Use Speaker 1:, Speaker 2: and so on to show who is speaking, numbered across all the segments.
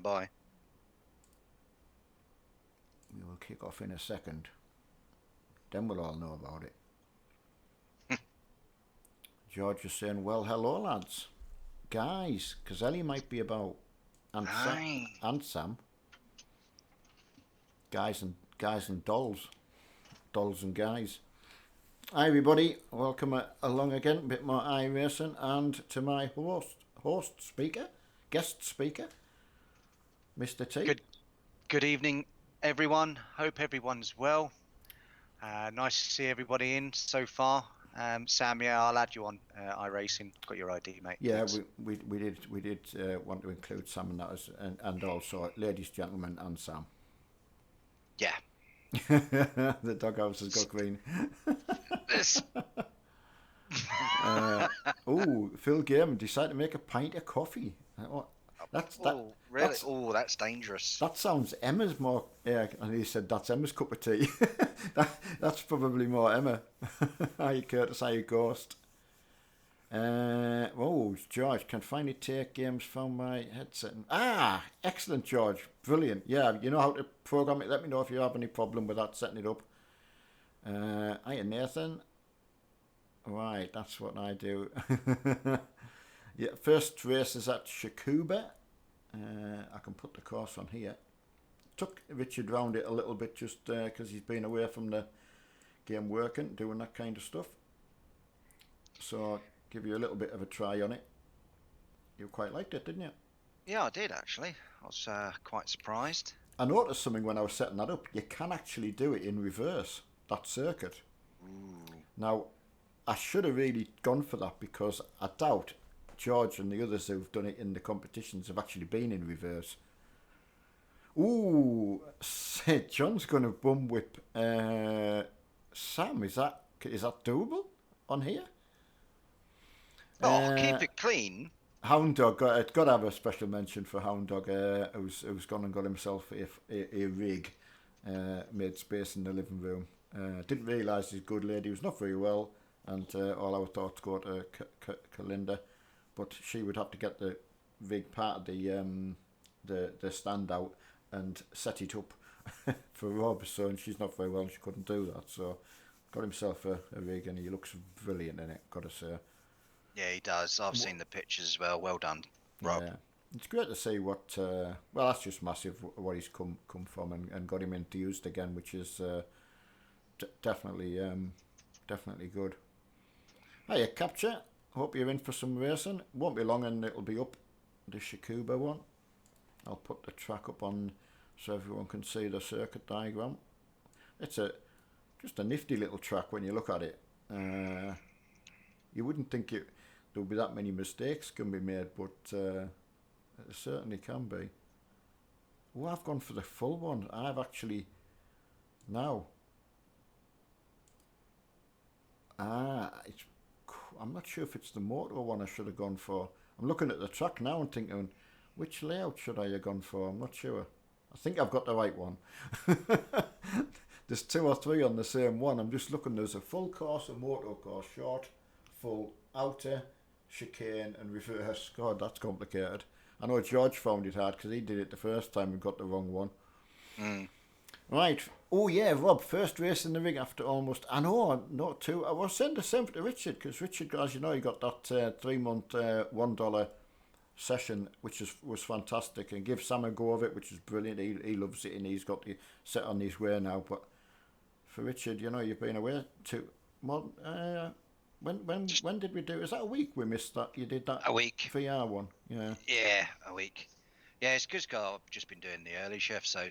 Speaker 1: by.
Speaker 2: We will kick off in a second. Then we'll all know about it. George is saying, well, hello, lads. Guys, because Ellie might be about.
Speaker 1: Aye.
Speaker 2: And Sam. Guys and dolls. Dolls and guys. Hi, everybody. Welcome along again. A bit more iRacing. And to my guest speaker, Mr. T.
Speaker 1: Good evening, everyone. Hope everyone's well. Nice to see everybody in so far. Sam, yeah, I'll add you on iRacing. Got your ID, mate.
Speaker 2: Yeah,
Speaker 1: Thanks.
Speaker 2: we did want to include Sam and that and also ladies, gentlemen, and Sam.
Speaker 1: Yeah.
Speaker 2: The doghouse has got green.
Speaker 1: This.
Speaker 2: Phil Gaiman decided to make a pint of coffee. That.
Speaker 1: Oh, really? Oh, that's dangerous.
Speaker 2: That sounds Emma's more. Yeah, and he said that's Emma's cup of tea. That's probably more Emma. Hi, Curtis. Hi, Ghost. George can finally take games from my headset. Excellent, George. Brilliant. Yeah, you know how to program it. Let me know if you have any problem with that setting it up. Hiya, Nathan. Right, that's what I do. Yeah, first race is at Shakuba. I can put the course on here. Took Richard round it a little bit just because he's been away from the game working, doing that kind of stuff. So, give you a little bit of a try on it. You quite liked it, didn't you?
Speaker 1: Yeah, I did actually. I was quite surprised.
Speaker 2: I noticed something when I was setting that up. You can actually do it in reverse, that circuit.
Speaker 1: Ooh.
Speaker 2: Now, I should have really gone for that because I doubt George and the others who've done it in the competitions have actually been in reverse. Ooh, John's going to bum whip Sam. Is that doable on here?
Speaker 1: Keep it clean.
Speaker 2: Hound Dog, got to have a special mention for Hound Dog, who's gone and got himself a rig, made space in the living room. Didn't realise his good lady was not very well, and all our thoughts go to Kalinda, but she would have to get the rig part of the stand out and set it up for Rob, so and she's not very well and she couldn't do that, so got himself a rig and he looks brilliant in it, got to say.
Speaker 1: Yeah, he does. I've seen the pictures as well. Well done, Rob.
Speaker 2: Yeah, it's great to see what. Well, that's just massive what he's come from and got him enthused again, which is definitely good. Hiya, Capture. Hope you're in for some racing. Won't be long and it'll be up the Shakuba one. I'll put the track up on so everyone can see the circuit diagram. It's just a nifty little track when you look at it. You wouldn't think there would be that many mistakes can be made, but it certainly can be. Oh, I've gone for the full one. I've actually now. I'm not sure if it's the motor one I should have gone for. I'm looking at the track now and thinking, which layout should I have gone for? I'm not sure. I think I've got the right one. There's 2 or 3 on the same one. I'm just looking. There's a full course, a motor course, short, full, outer, chicane and reverse. God, that's complicated. I know George found it hard because he did it the first time and got the wrong one. Right. Oh yeah, Rob, first race in the ring after almost. I know, not 2. I was saying the same to Richard because Richard, as you know, he got that 3-month $1 session, which was fantastic, and give Sam a go of it, which is brilliant. He loves it and he's got to set on his way now. But for Richard, you know, you've been away too. Well, when did we do? Is that a week we missed that? You did that
Speaker 1: A week.
Speaker 2: VR one, yeah.
Speaker 1: Yeah, a week. Yeah, it's because I've just been doing the early shift, so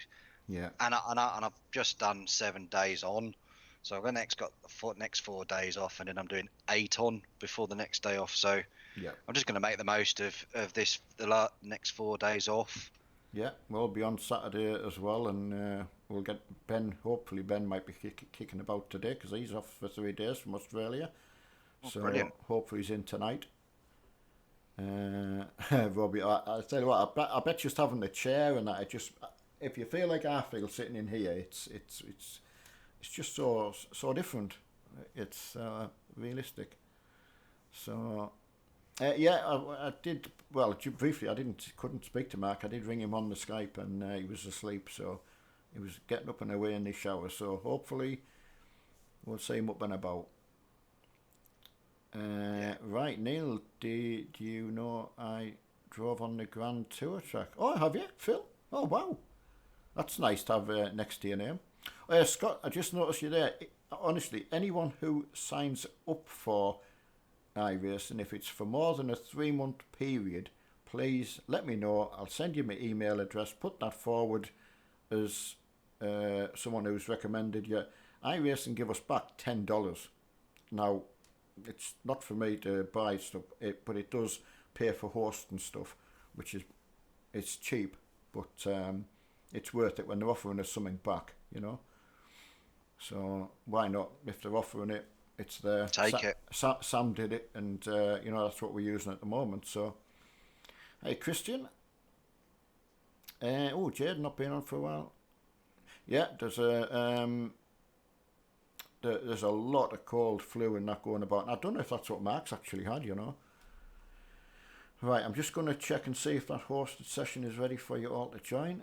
Speaker 2: Yeah.
Speaker 1: and I've just done 7 days on, so I've got the next 4 days off, and then I'm doing 8 on before the next day off. So
Speaker 2: Yeah.
Speaker 1: I'm just going to make the most of the next 4 days off.
Speaker 2: Yeah, we'll be on Saturday as well, and we'll get Ben. Hopefully, Ben might be kicking about today because he's off for 3 days from Australia. So
Speaker 1: Brilliant.
Speaker 2: hopefully he's in tonight. Robbie, I tell you what, I bet just having the chair and that, if you feel like I feel sitting in here, it's just so different. It's realistic. So Yeah, I did. Well, briefly, couldn't speak to Mark. I did ring him on the Skype, and he was asleep, so he was getting up and away in the shower. So hopefully, we'll see him up and about.
Speaker 1: Yeah.
Speaker 2: Right, Neil, do you know I drove on the Grand Tour track? Oh, have you, Phil? Oh, wow. That's nice to have next to your name. Scott, I just noticed you there. Honestly, anyone who signs up for iRacing, if it's for more than a 3 month period, please let me know. I'll send you my email address. Put that forward as someone who's recommended you. iRacing give us back $10. Now, it's not for me to buy stuff, but it does pay for host and stuff, which is it's cheap, but it's worth it when they're offering us something back, you know. So why not? If they're offering it, it's there.
Speaker 1: Take it.
Speaker 2: Sam did it, and that's what we're using at the moment. So, hey, Christian. Jade not been on for a while. Yeah, there's a lot of cold flu and that going about. And I don't know if that's what Mark's actually had, you know. Right, I'm just going to check and see if that hosted session is ready for you all to join.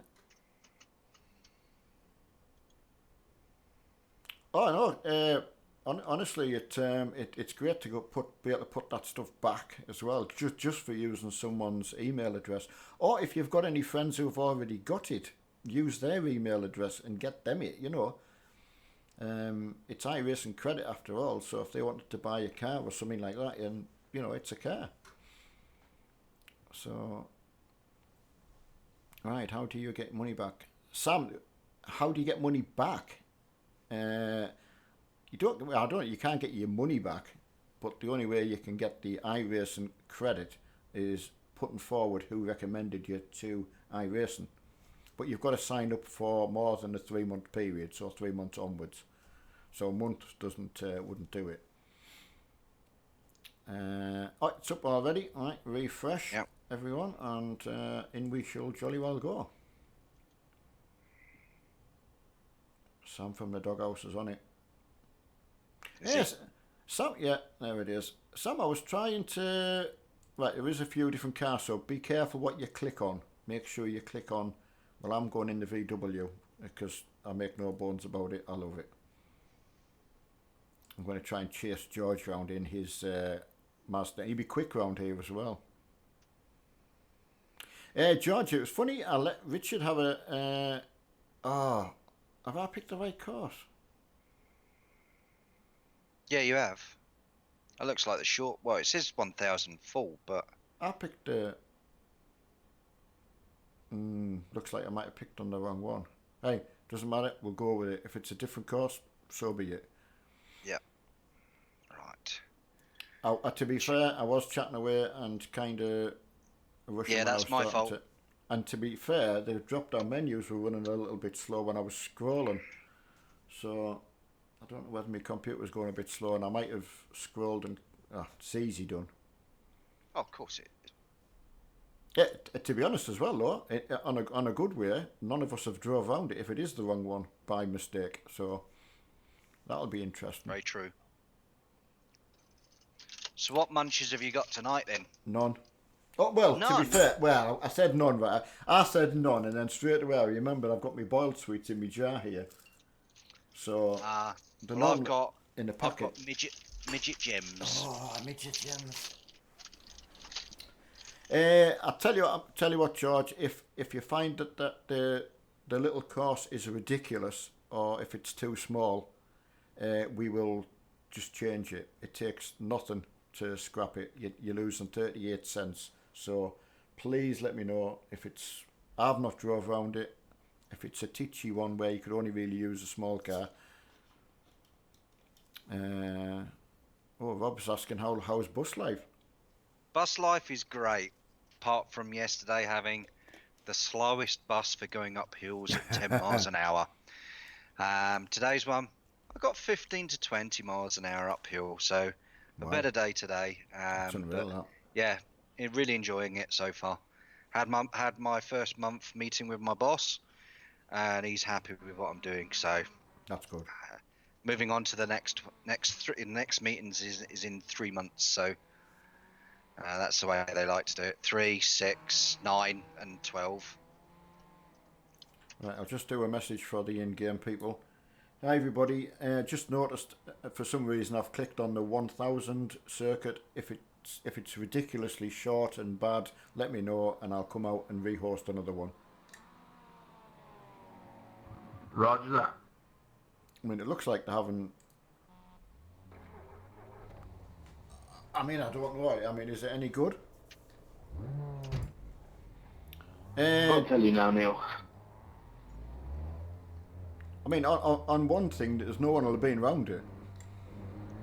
Speaker 2: Oh no, honestly, it's great to be able to put that stuff back as well, just for using someone's email address. Or if you've got any friends who've already got it, use their email address and get them it. You know, it's iRacing credit after all. So if they wanted to buy a car or something like that, and it's a car. So, right, how do you get money back, Sam? How do you get money back? You don't. I don't. You can't get your money back, but the only way you can get the iRacing credit is putting forward who recommended you to iRacing. But you've got to sign up for more than a 3 month period, so 3 months onwards. So a month wouldn't do it. It's up already. All right, refresh,
Speaker 1: Yep.
Speaker 2: everyone, and in we shall jolly well go. Sam from the doghouse is on it. Yes, Sam. Yeah, there it is. Sam, I was trying to. Right, there is a few different cars, so be careful what you click on. Make sure you click on. Well, I'm going in the VW because I make no bones about it. I love it. I'm going to try and chase George round in his Mazda. He'd be quick round here as well. George, it was funny. I let Richard have a. Have I picked the right course?
Speaker 1: Yeah, you have. It looks like the short. Well, it says 1,000 full, but
Speaker 2: I picked the. Looks like I might have picked on the wrong one. Hey, doesn't matter. We'll go with it. If it's a different course, so be it.
Speaker 1: yeah. Right.
Speaker 2: To be fair, I was chatting away and kind of rushing.
Speaker 1: Yeah,
Speaker 2: when
Speaker 1: that's
Speaker 2: I
Speaker 1: my
Speaker 2: was
Speaker 1: fault.
Speaker 2: and to be fair, the drop-down menus were running a little bit slow when I was scrolling. So I don't know whether my computer was going a bit slow, and I might have scrolled and it's easy done.
Speaker 1: Oh, of course it is.
Speaker 2: Yeah, to be honest as well, though, on a good way, none of us have drove around it if it is the wrong one by mistake. So that'll be interesting.
Speaker 1: Very true. So what munches have you got tonight then?
Speaker 2: None. Oh, well,
Speaker 1: None.
Speaker 2: to be fair, well, I said none, right? I said none, and then straight away I remembered I've got my boiled sweets in my jar here. So the
Speaker 1: well,
Speaker 2: none in the
Speaker 1: I've
Speaker 2: packet.
Speaker 1: got midget gems.
Speaker 2: Oh, midget gems. I'll tell you what, George. If you find that the little course is ridiculous, or if it's too small, we will just change it. It takes nothing to scrap it. You're losing 38 cents. So please let me know if it's. I've not drove around it. If it's a teachy one where you could only really use a small car. Rob's asking how's bus life?
Speaker 1: Bus life is great, apart from yesterday having the slowest bus for going up hills at 10 miles an hour. Today's one, I got 15 to 20 miles an hour uphill, so a better day today.
Speaker 2: That's unreal, that.
Speaker 1: Yeah, really enjoying it so far. Had my first month meeting with my boss, and he's happy with what I'm doing. So
Speaker 2: that's good.
Speaker 1: Moving on to the next meetings is in 3 months. So That's the way they like to do it. 3, 6, 9, and 12.
Speaker 2: Right, I'll just do a message for the in-game people. Hi everybody, just noticed for some reason I've clicked on the 1000 circuit. If it's ridiculously short and bad, let me know and I'll come out and rehost another one.
Speaker 3: Roger that.
Speaker 2: I mean, it looks like they haven't... I mean, I don't know. I mean, is it any good?
Speaker 3: I'll tell you now, Neil.
Speaker 2: I mean, on one thing, there's no one will have been round it.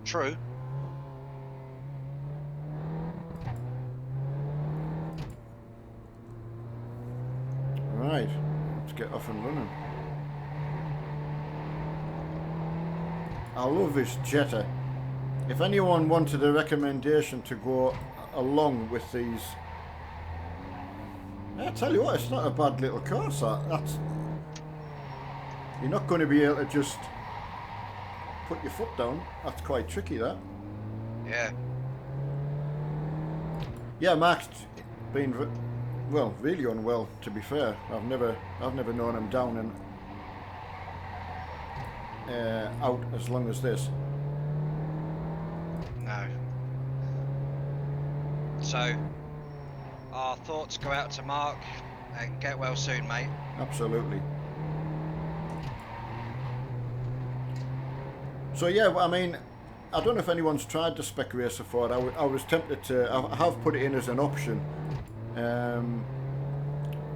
Speaker 1: True.
Speaker 2: Right, let's get off and running. I love this Jetta. If anyone wanted a recommendation to go along with these, I tell you what, it's not a bad little course. That's you're not going to be able to just put your foot down. That's quite tricky, that.
Speaker 1: Yeah.
Speaker 2: Yeah, Mark's been well, really unwell. To be fair, I've never known him down and out as long as this.
Speaker 1: No. So, our thoughts go out to Mark, and get well soon, mate.
Speaker 2: Absolutely. So yeah, I mean, I don't know if anyone's tried the Spec Racer Ford. I was tempted to. I have put it in as an option,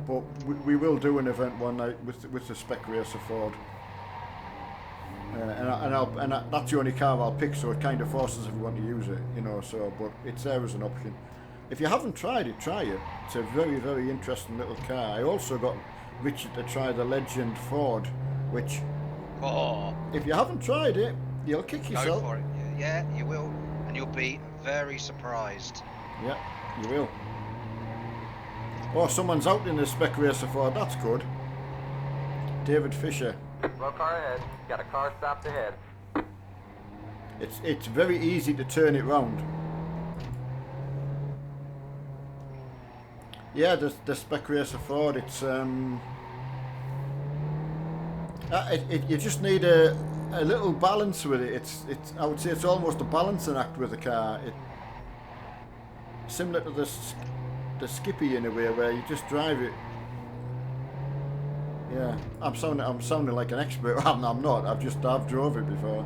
Speaker 2: but we will do an event one night with the Spec Racer Ford, and that's the only car I'll pick. So it kind of forces everyone to use it, you know. So, but it's there as an option. If you haven't tried it, try it. It's a very, very interesting little car. I also got Richard to try the Legend Ford, which, if you haven't tried it, you'll kick yourself.
Speaker 1: Go for it. Yeah, you will, and you'll be very surprised.
Speaker 2: Yeah, you will. Oh, someone's out in the Spec Racer Ford. That's good. David Fisher.
Speaker 4: Slow car ahead. Got a car stopped ahead.
Speaker 2: It's very easy to turn it round. Yeah, the Spec Racer Ford. It's you just need a little balance with it. It's I would say it's almost a balancing act with the car. Similar to the Skippy in a way, where you just drive it. Yeah, I'm sounding like an expert. I'm not. I've drove it before.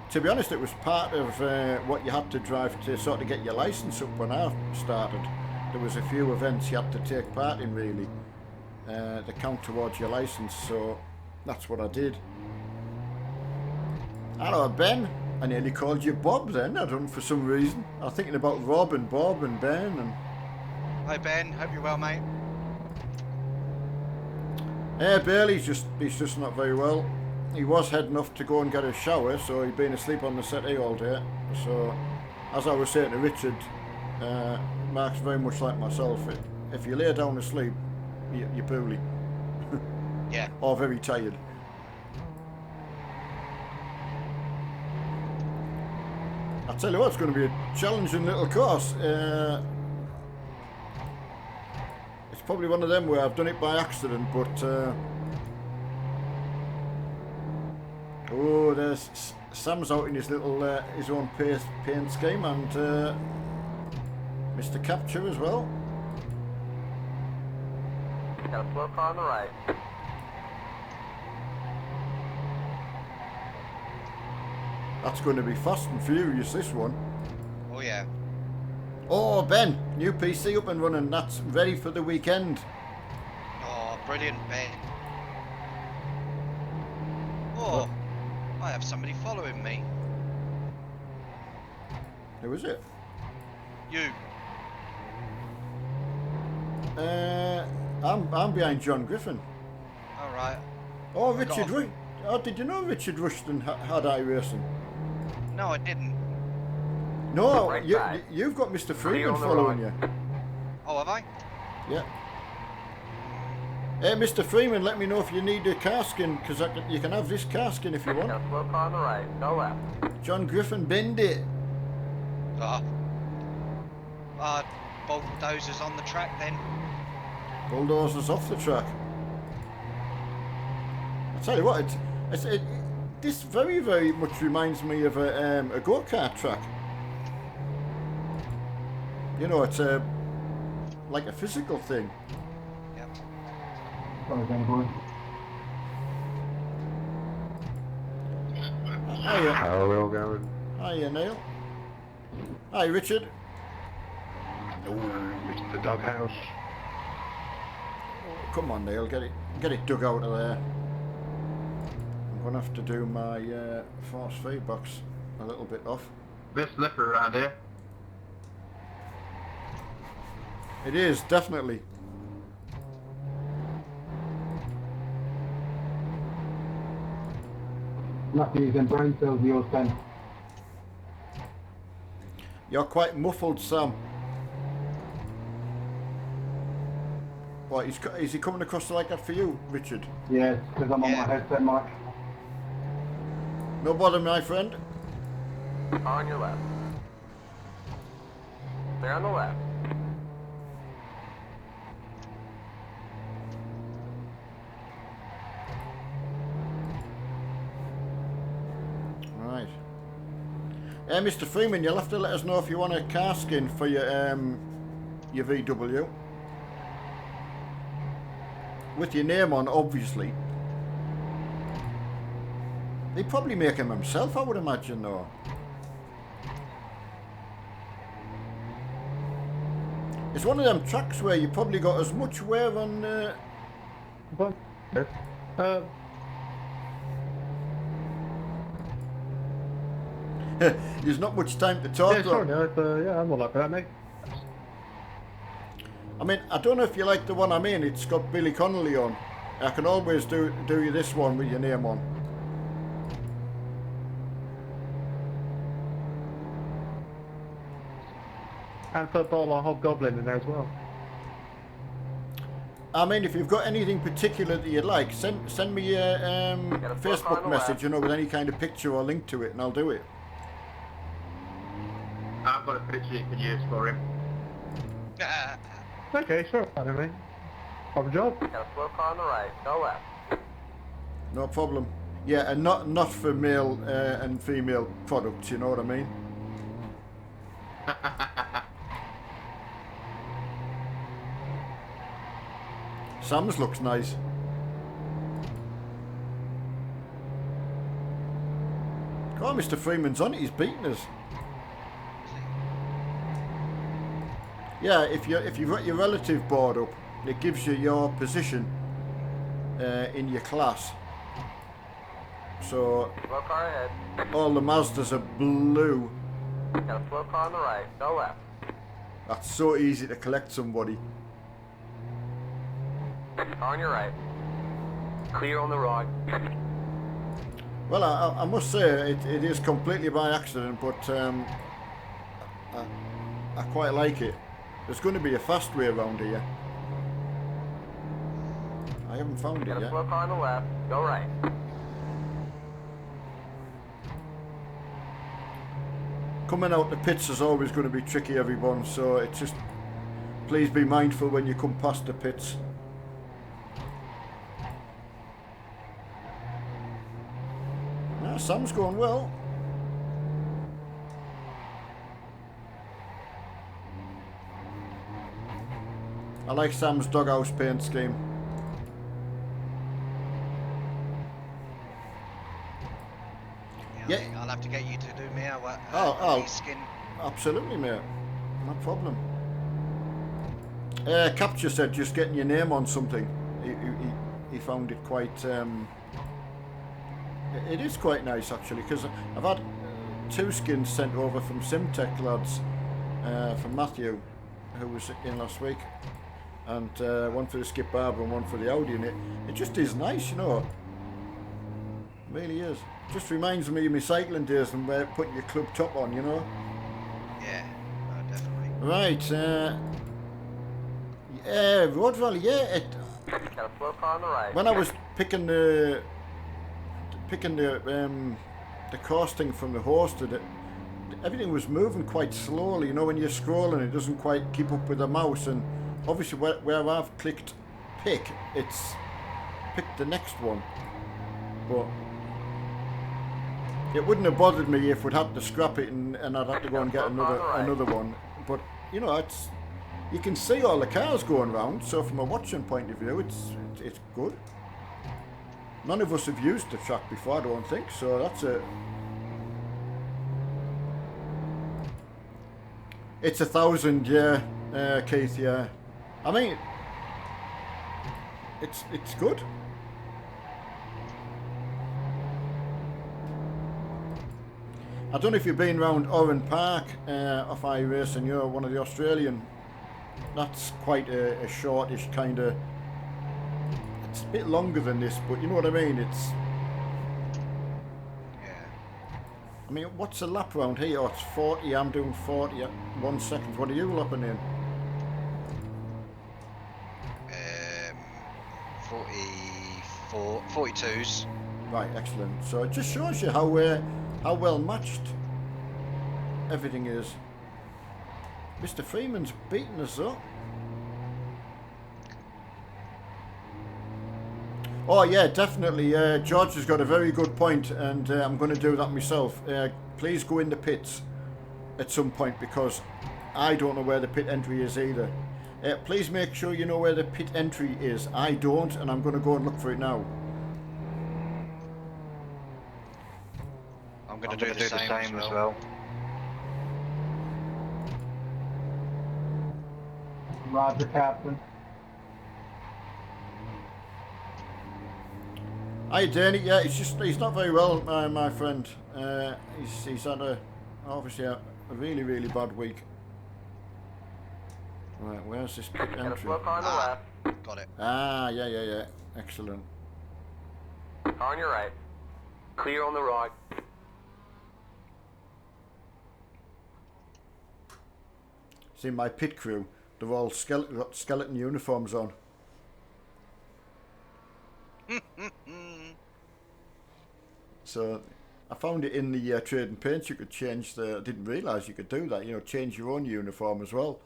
Speaker 2: To be honest, it was part of what you had to drive to sort of get your license up when I started. There was a few events you had to take part in, really, to count towards your license. So that's what I did. Hello, Ben. I nearly called you Bob then. I don't know, for some reason. I was thinking about Rob and Bob and Ben. And
Speaker 1: Hi Ben, hope you're well, mate.
Speaker 2: Bailey's just not very well. He was heading off to go and get a shower, so he'd been asleep on the settee all day. So, as I was saying to Richard, Mark's very much like myself. If you lay down to sleep, you're poorly.
Speaker 1: Yeah.
Speaker 2: Or very tired. I tell you what, it's going to be a challenging little course. It's probably one of them where I've done it by accident, but oh, there's Sam's out in his little his own paint scheme, and Mr. Capture as well.
Speaker 4: Got a slow car on the right.
Speaker 2: That's going to be fast and furious, this one.
Speaker 1: Oh yeah.
Speaker 2: Oh, Ben, new PC up and running. That's ready for the weekend.
Speaker 1: Oh, brilliant, Ben. Oh, I have somebody following me.
Speaker 2: Who is it?
Speaker 1: You.
Speaker 2: I'm behind John Griffin.
Speaker 1: All right.
Speaker 2: Oh,
Speaker 1: I got
Speaker 2: Richard
Speaker 1: off.
Speaker 2: Rush. Oh, did you know Richard Rushton had iRacing?
Speaker 1: No, I didn't.
Speaker 2: No,
Speaker 4: Right side.
Speaker 2: you've got Mr. Freeman
Speaker 4: on the
Speaker 2: following
Speaker 4: right.
Speaker 2: you.
Speaker 1: Oh, have I?
Speaker 2: Yeah. Hey, Mr. Freeman, let me know if you need a car skin, because you can have this car skin if you
Speaker 4: Got
Speaker 2: want.
Speaker 4: a slow car on the right. Go left.
Speaker 2: John Griffin, bend it.
Speaker 1: Ah. bulldozers on the track then.
Speaker 2: Bulldozers off the track. I tell you what, this very, very much reminds me of a go-kart track. You know, it's like a physical thing.
Speaker 1: Yep.
Speaker 2: Hiya.
Speaker 3: How are we all going?
Speaker 2: Hiya, Neil. Hi, Richard.
Speaker 3: It's the doghouse.
Speaker 2: Come on, Neil, get it dug out of there. I'm gonna have to do my force feed box a little bit off.
Speaker 3: Bit slippery around here.
Speaker 2: It is, definitely.
Speaker 5: Matthews and brain cells the old time.
Speaker 2: You're quite muffled, Sam. What, is he coming across like that for you, Richard?
Speaker 5: Yes, because I'm on
Speaker 1: Yeah.
Speaker 5: my headset mic.
Speaker 2: No bother, my friend.
Speaker 4: Car on your left. Clear on the left.
Speaker 2: Right. Mr. Freeman, you'll have to let us know if you want a car skin for your VW. With your name on, obviously. He'd probably make him himself, I would imagine, though. It's one of them tracks where you probably got as much wear on...
Speaker 5: But,
Speaker 2: There's not much time to talk,
Speaker 5: yeah,
Speaker 2: though.
Speaker 5: sorry, no, yeah, I'm all up for that, mate.
Speaker 2: I mean, I don't know if you like the one I'm in. It's got Billy Connolly on. I can always do you this one with your name on.
Speaker 5: And football or hobgoblin in there as well.
Speaker 2: I mean, if you've got anything particular that you'd like, send me a
Speaker 4: a flip on
Speaker 2: Facebook
Speaker 4: the
Speaker 2: message,
Speaker 4: left.
Speaker 2: you know, with any kind of picture or link to it, and I'll do it.
Speaker 3: I've got a picture you can use for him.
Speaker 5: Okay, sure, I don't know. Proper job.
Speaker 4: Got a slow car on the right. Go left.
Speaker 2: No problem. Yeah, and not for male and female products, you know what I mean? Sam's looks nice. Oh, Mr. Freeman's on it. He's beaten us. Yeah, if you've got your relative board up, it gives you your position in your class. So
Speaker 4: Slow car ahead.
Speaker 2: all the Mazdas are blue.
Speaker 4: Got a slow car on the right. Go left.
Speaker 2: That's so easy to collect somebody.
Speaker 4: Car on your right. Clear on the right.
Speaker 2: Well, I must say it is completely by accident, but I quite like it. There's going to be a fast way around here. I haven't found
Speaker 4: Got
Speaker 2: it
Speaker 4: a
Speaker 2: yet.
Speaker 4: slow car on the left. Go right.
Speaker 2: Coming out the pits is always going to be tricky, everyone, so it's just please be mindful when you come past the pits. Ah, Sam's going well. I like Sam's doghouse paint scheme. Yeah.
Speaker 1: I'll have to get you to do me a
Speaker 2: Oh.
Speaker 1: skin.
Speaker 2: Absolutely, mate. No problem. Capture said just getting your name on something. He found it quite. It is quite nice actually, because I've had 2 skins sent over from Simtech lads, from Matthew, who was in last week, and one for the Skip Barber and one for the Audi, and it just is nice, you know. It really is. Just reminds me of my cycling days and putting your club top on, you know.
Speaker 1: Yeah, definitely.
Speaker 2: Right, Road Rally, yeah.
Speaker 4: Got a slow car on the right.
Speaker 2: When I was picking the costing from the host, everything was moving quite slowly. You know, when you're scrolling, it doesn't quite keep up with the mouse. And obviously, where I've clicked pick, it's picked the next one. But it wouldn't have bothered me if we'd had to scrap it and I'd have to go and get another one. But you know, you can see all the cars going round. So from a watching point of view, it's good. None of us have used the track before, I don't think. So that's a. It's 1,000, yeah, Keith, yeah. I mean, it's good. I don't know if you've been round Oran Park off iRacing, you're one of the Australian. That's quite a shortish kind of. It's a bit longer than this, but you know what I mean? It's. I mean, what's a lap round here? Oh, it's 40. I'm doing 40 at 1 second. What are you lapping in?
Speaker 1: 42s.
Speaker 2: Right, excellent. So it just shows you how well matched everything is. Mr. Freeman's beating us though. Oh yeah, definitely. George has got a very good point, and I'm going to do that myself. Please go in the pits at some point, because I don't know where the pit entry is either. Please make sure you know where the pit entry is. I don't, and I'm going to go and look for it now.
Speaker 1: I'm going to do the same as well.
Speaker 3: Roger, Captain.
Speaker 2: Hi Danny, yeah, he's not very well, my friend. He's had obviously a really, really bad week. Right, where's this pit entry?
Speaker 4: Look on the left.
Speaker 1: Got it.
Speaker 2: Ah, yeah, excellent.
Speaker 4: On your right. Clear on the right.
Speaker 2: See, my pit crew, they're all got skeleton uniforms on. So I found it in the trade and paints. You could change I didn't realise you could do that. You know, change your own uniform as well.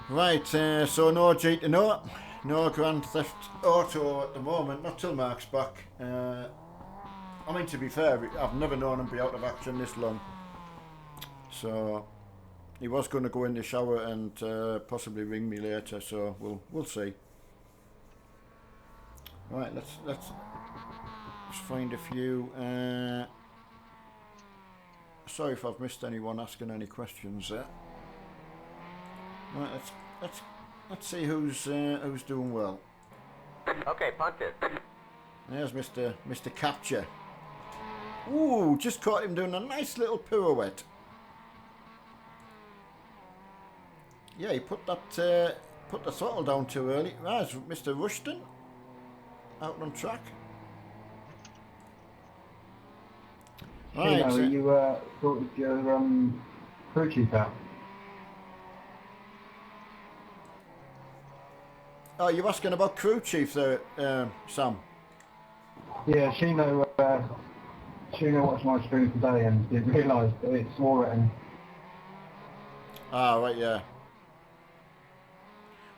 Speaker 2: Right. So no GT, no Grand Theft Auto at the moment. Not till Mark's back. I mean, to be fair, I've never known him be out of action this long. So he was going to go in the shower and possibly ring me later. So we'll see. Right. Let's find a few. Sorry if I've missed anyone asking any questions there. Right, let's see who's doing well.
Speaker 4: Okay, punt it.
Speaker 2: There's Mr. Capture. Ooh, just caught him doing a nice little pirouette. Yeah, he put the throttle down too early. Right, Mr. Rushton out on track. Right.
Speaker 3: You sorted your crew chief out?
Speaker 2: Oh, you're asking about crew chief there, Sam?
Speaker 3: Yeah, she watched my stream today and didn't realise that it swore at him.
Speaker 2: Ah, right, yeah.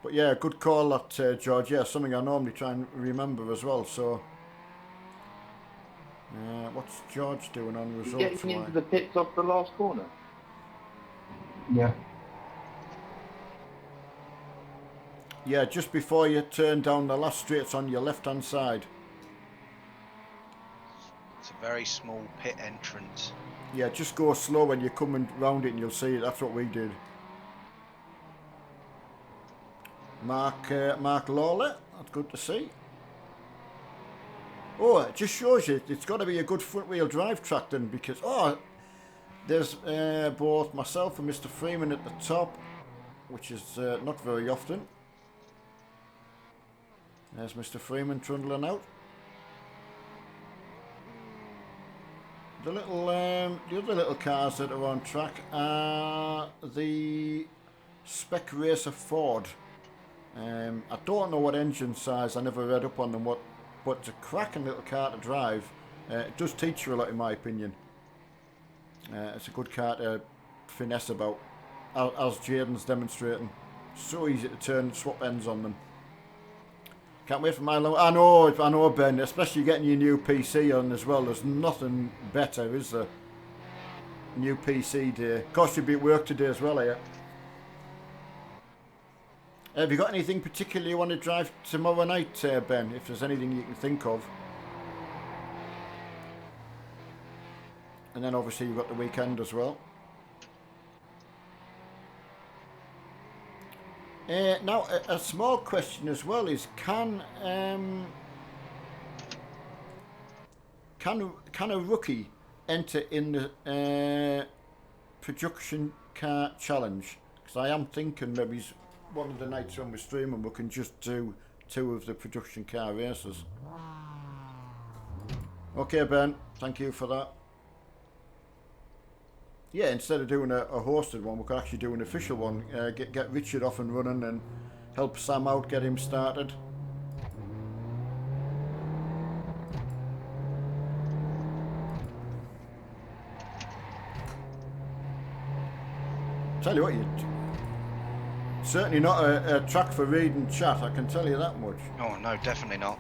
Speaker 2: But yeah, good call that, George. Yeah, something I normally try and remember as well. So, what's George doing on results?
Speaker 6: Getting into the pits off the last corner.
Speaker 3: Yeah.
Speaker 2: Yeah, just before you turn down the last straights on your left-hand side.
Speaker 1: It's a very small pit entrance.
Speaker 2: Yeah, just go slow when you're coming round it and you'll see it. That's what we did. Mark Lawler, that's good to see. Oh, it just shows you it's got to be a good front-wheel drive track then, because there's both myself and Mr. Freeman at the top, which is not very often. There's Mr. Freeman trundling out. The other little cars that are on track are the Spec Racer Ford. I don't know what engine size. I never read up on them. But it's a cracking little car to drive. It does teach you a lot, in my opinion. It's a good car to finesse about, as Jaden's demonstrating. So easy to turn swap ends on them. Can't wait for my long. I know, Ben. Especially getting your new PC on as well. There's nothing better, is there? New PC day. Of course, you'll be at work today as well, are you? Have you got anything particular you want to drive tomorrow night, Ben? If there's anything you can think of. And then obviously you've got the weekend as well. Now, a small question as well is, can a rookie enter in the production car challenge? Because I am thinking maybe one of the nights when we're streaming we can just do 2 of the production car races. Okay, Ben, thank you for that. Yeah, instead of doing a hosted one, we could actually do an official one. Get Richard off and running and help Sam out, get him started. Tell you what, you certainly not a track for reading chat, I can tell you that much.
Speaker 1: Oh no, definitely not.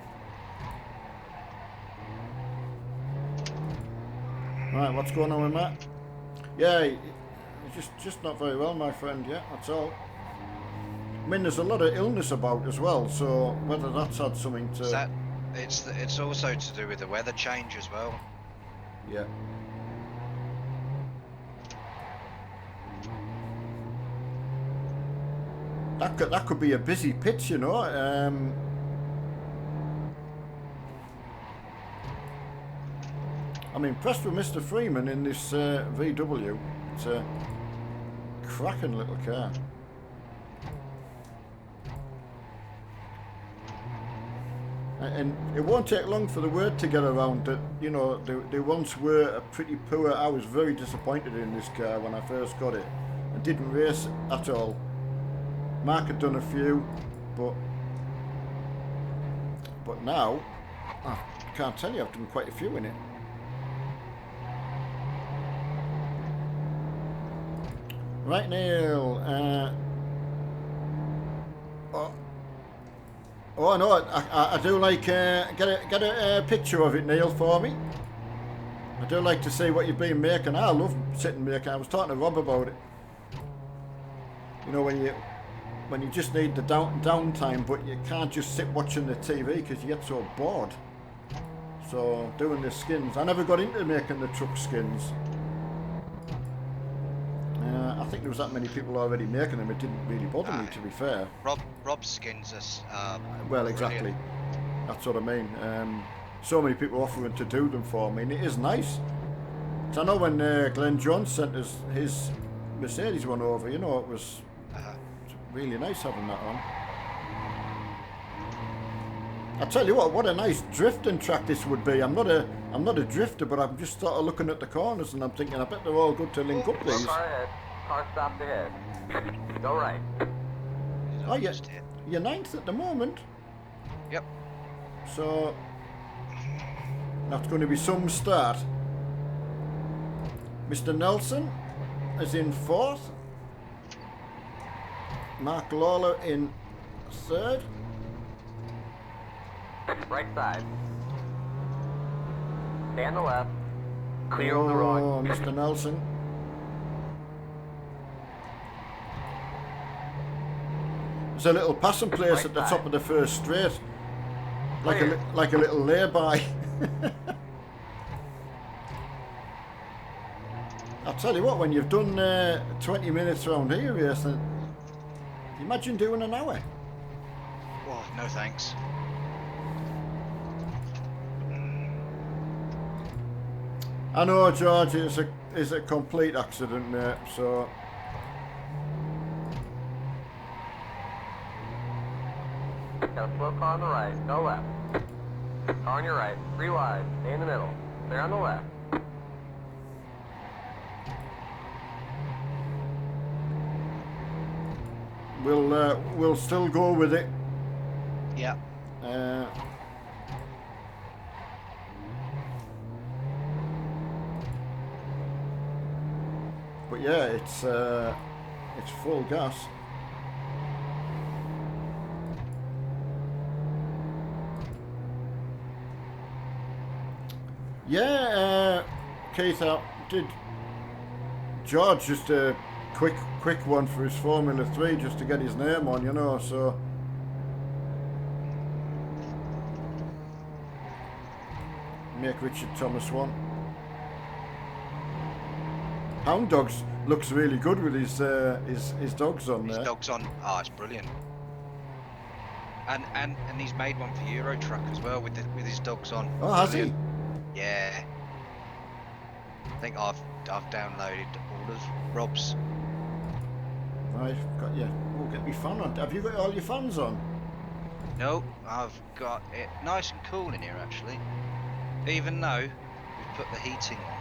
Speaker 2: Right, what's going on with Matt? Yeah, just not very well, my friend, yeah, that's all. I mean, there's a lot of illness about as well, so whether that's had something to...
Speaker 1: It's also to do with the weather change as well.
Speaker 2: Yeah. That could be a busy pitch, you know. I'm impressed with Mr. Freeman in this VW. It's a cracking little car. And it won't take long for the word to get around that, you know, they once were a pretty poor. I was very disappointed in this car when I first got it and didn't race at all. Mark had done a few, but now I can't tell you, I've done quite a few in it. Right, Neil. Oh no, I do like get a picture of it, Neil, for me. I do like to see what you've been making. I love sitting making. I was talking to Rob about it. You know, when you just need the downtime, but you can't just sit watching the TV because you get so bored. So doing the skins, I never got into making the truck skins. I think there was that many people already making them. It didn't really bother me, to be fair.
Speaker 1: Rob's skins are
Speaker 2: well, exactly.
Speaker 1: Brilliant.
Speaker 2: That's what I mean. So many people offering to do them for me, and it is nice. So I know when Glenn Jones sent his Mercedes one over, you know, it was really nice having that on. I tell you what a nice drifting track this would be. I'm not a drifter, but I'm just sort of looking at the corners and I'm thinking, I bet they're all good to link up these.
Speaker 4: Car ahead. Car stopped ahead. Go right.
Speaker 2: Oh, yeah, you're 9th at the moment.
Speaker 1: Yep.
Speaker 2: So that's going to be some start. Mr. Nelson is in 4th. Mark Lawler in 3rd.
Speaker 4: Right side. Stay on the left. Clear on the right.
Speaker 2: Oh, Mr. Nelson. There's a little passing place at the top of the first straight. Like a little lay-by. I'll tell you what, when you've done 20 minutes around here racing, imagine doing an hour.
Speaker 1: Oh, no thanks.
Speaker 2: I know, George, it's a complete accident, mate, so...
Speaker 4: Got a slow car on the right. Go left. Car on your right. 3 wide. Stay in the middle. Clear on the left.
Speaker 2: We'll still go with it.
Speaker 1: Yeah.
Speaker 2: But yeah, it's full gas. Yeah, Keith, did George just a quick one for his Formula 3 just to get his name on, you know, so make Richard Thomas one. Hound Dogs looks really good with his dogs on there.
Speaker 1: His dogs on. Oh, it's brilliant. And he's made one for Euro Truck as well with his dogs on.
Speaker 2: Oh, has he?
Speaker 1: Yeah. I think I've downloaded all of Rob's.
Speaker 2: Right, got you. Oh, get me fan on. Have you got all your fans on?
Speaker 1: No, I've got it nice and cool in here actually. Even though we've put the heating on.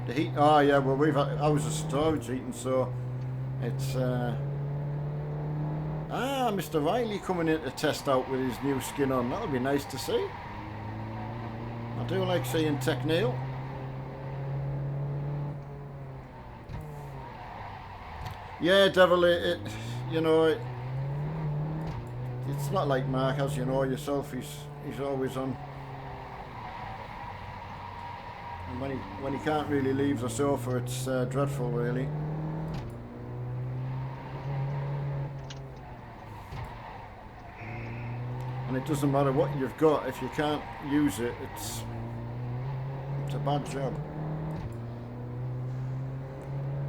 Speaker 2: The heat? Oh yeah, well we've had, I was a storage heating, so it's Mr. Riley coming in to test out with his new skin on. That'll be nice to see. I do like seeing Tech Neil. Yeah, Devil, you know, it's not like Mark, as you know yourself. He's always on. And when he can't really leave the sofa, it's dreadful, really. And it doesn't matter what you've got, if you can't use it, it's a bad job.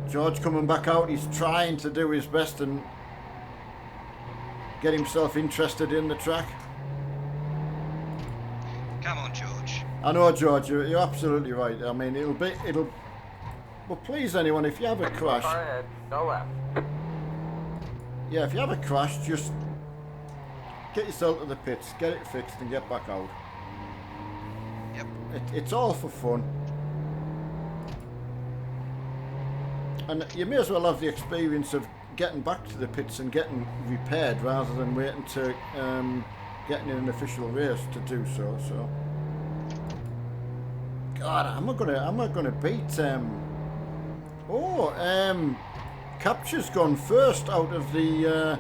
Speaker 2: George coming back out, he's trying to do his best and get himself interested in the track.
Speaker 1: Come on, George.
Speaker 2: I know, George, you're absolutely right. I mean, but please anyone, if you have a crash,
Speaker 4: Car ahead, go left.
Speaker 2: yeah, if you have a crash, just get yourself to the pits, get it fixed and get back out.
Speaker 1: Yep.
Speaker 2: It's all for fun. And you may as well have the experience of getting back to the pits and getting repaired rather than waiting to getting in an official race to do so. So, God, am I gonna beat? Capture's gone first out of the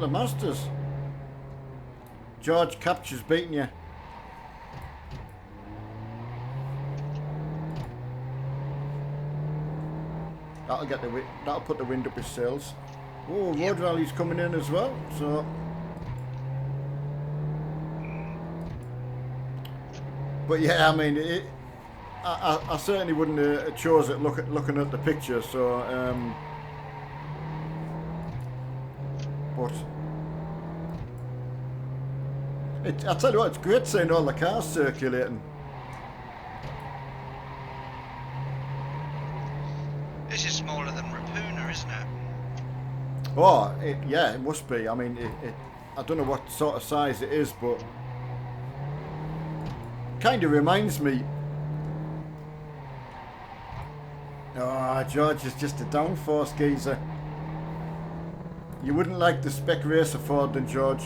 Speaker 2: Masters. George, Capture's beating you. That'll put the wind up his sails. Oh, Road Rally's coming in as well. So, but yeah, I mean, I certainly wouldn't have chose it looking at the picture. So, but I tell you what, it's great seeing all the cars circulating.
Speaker 1: This is smaller than Rapuna, isn't it?
Speaker 2: Oh, yeah, it must be. I mean, I don't know what sort of size it is, but kind of reminds me. Oh, George is just a downforce geezer. You wouldn't like the spec racer Ford than George.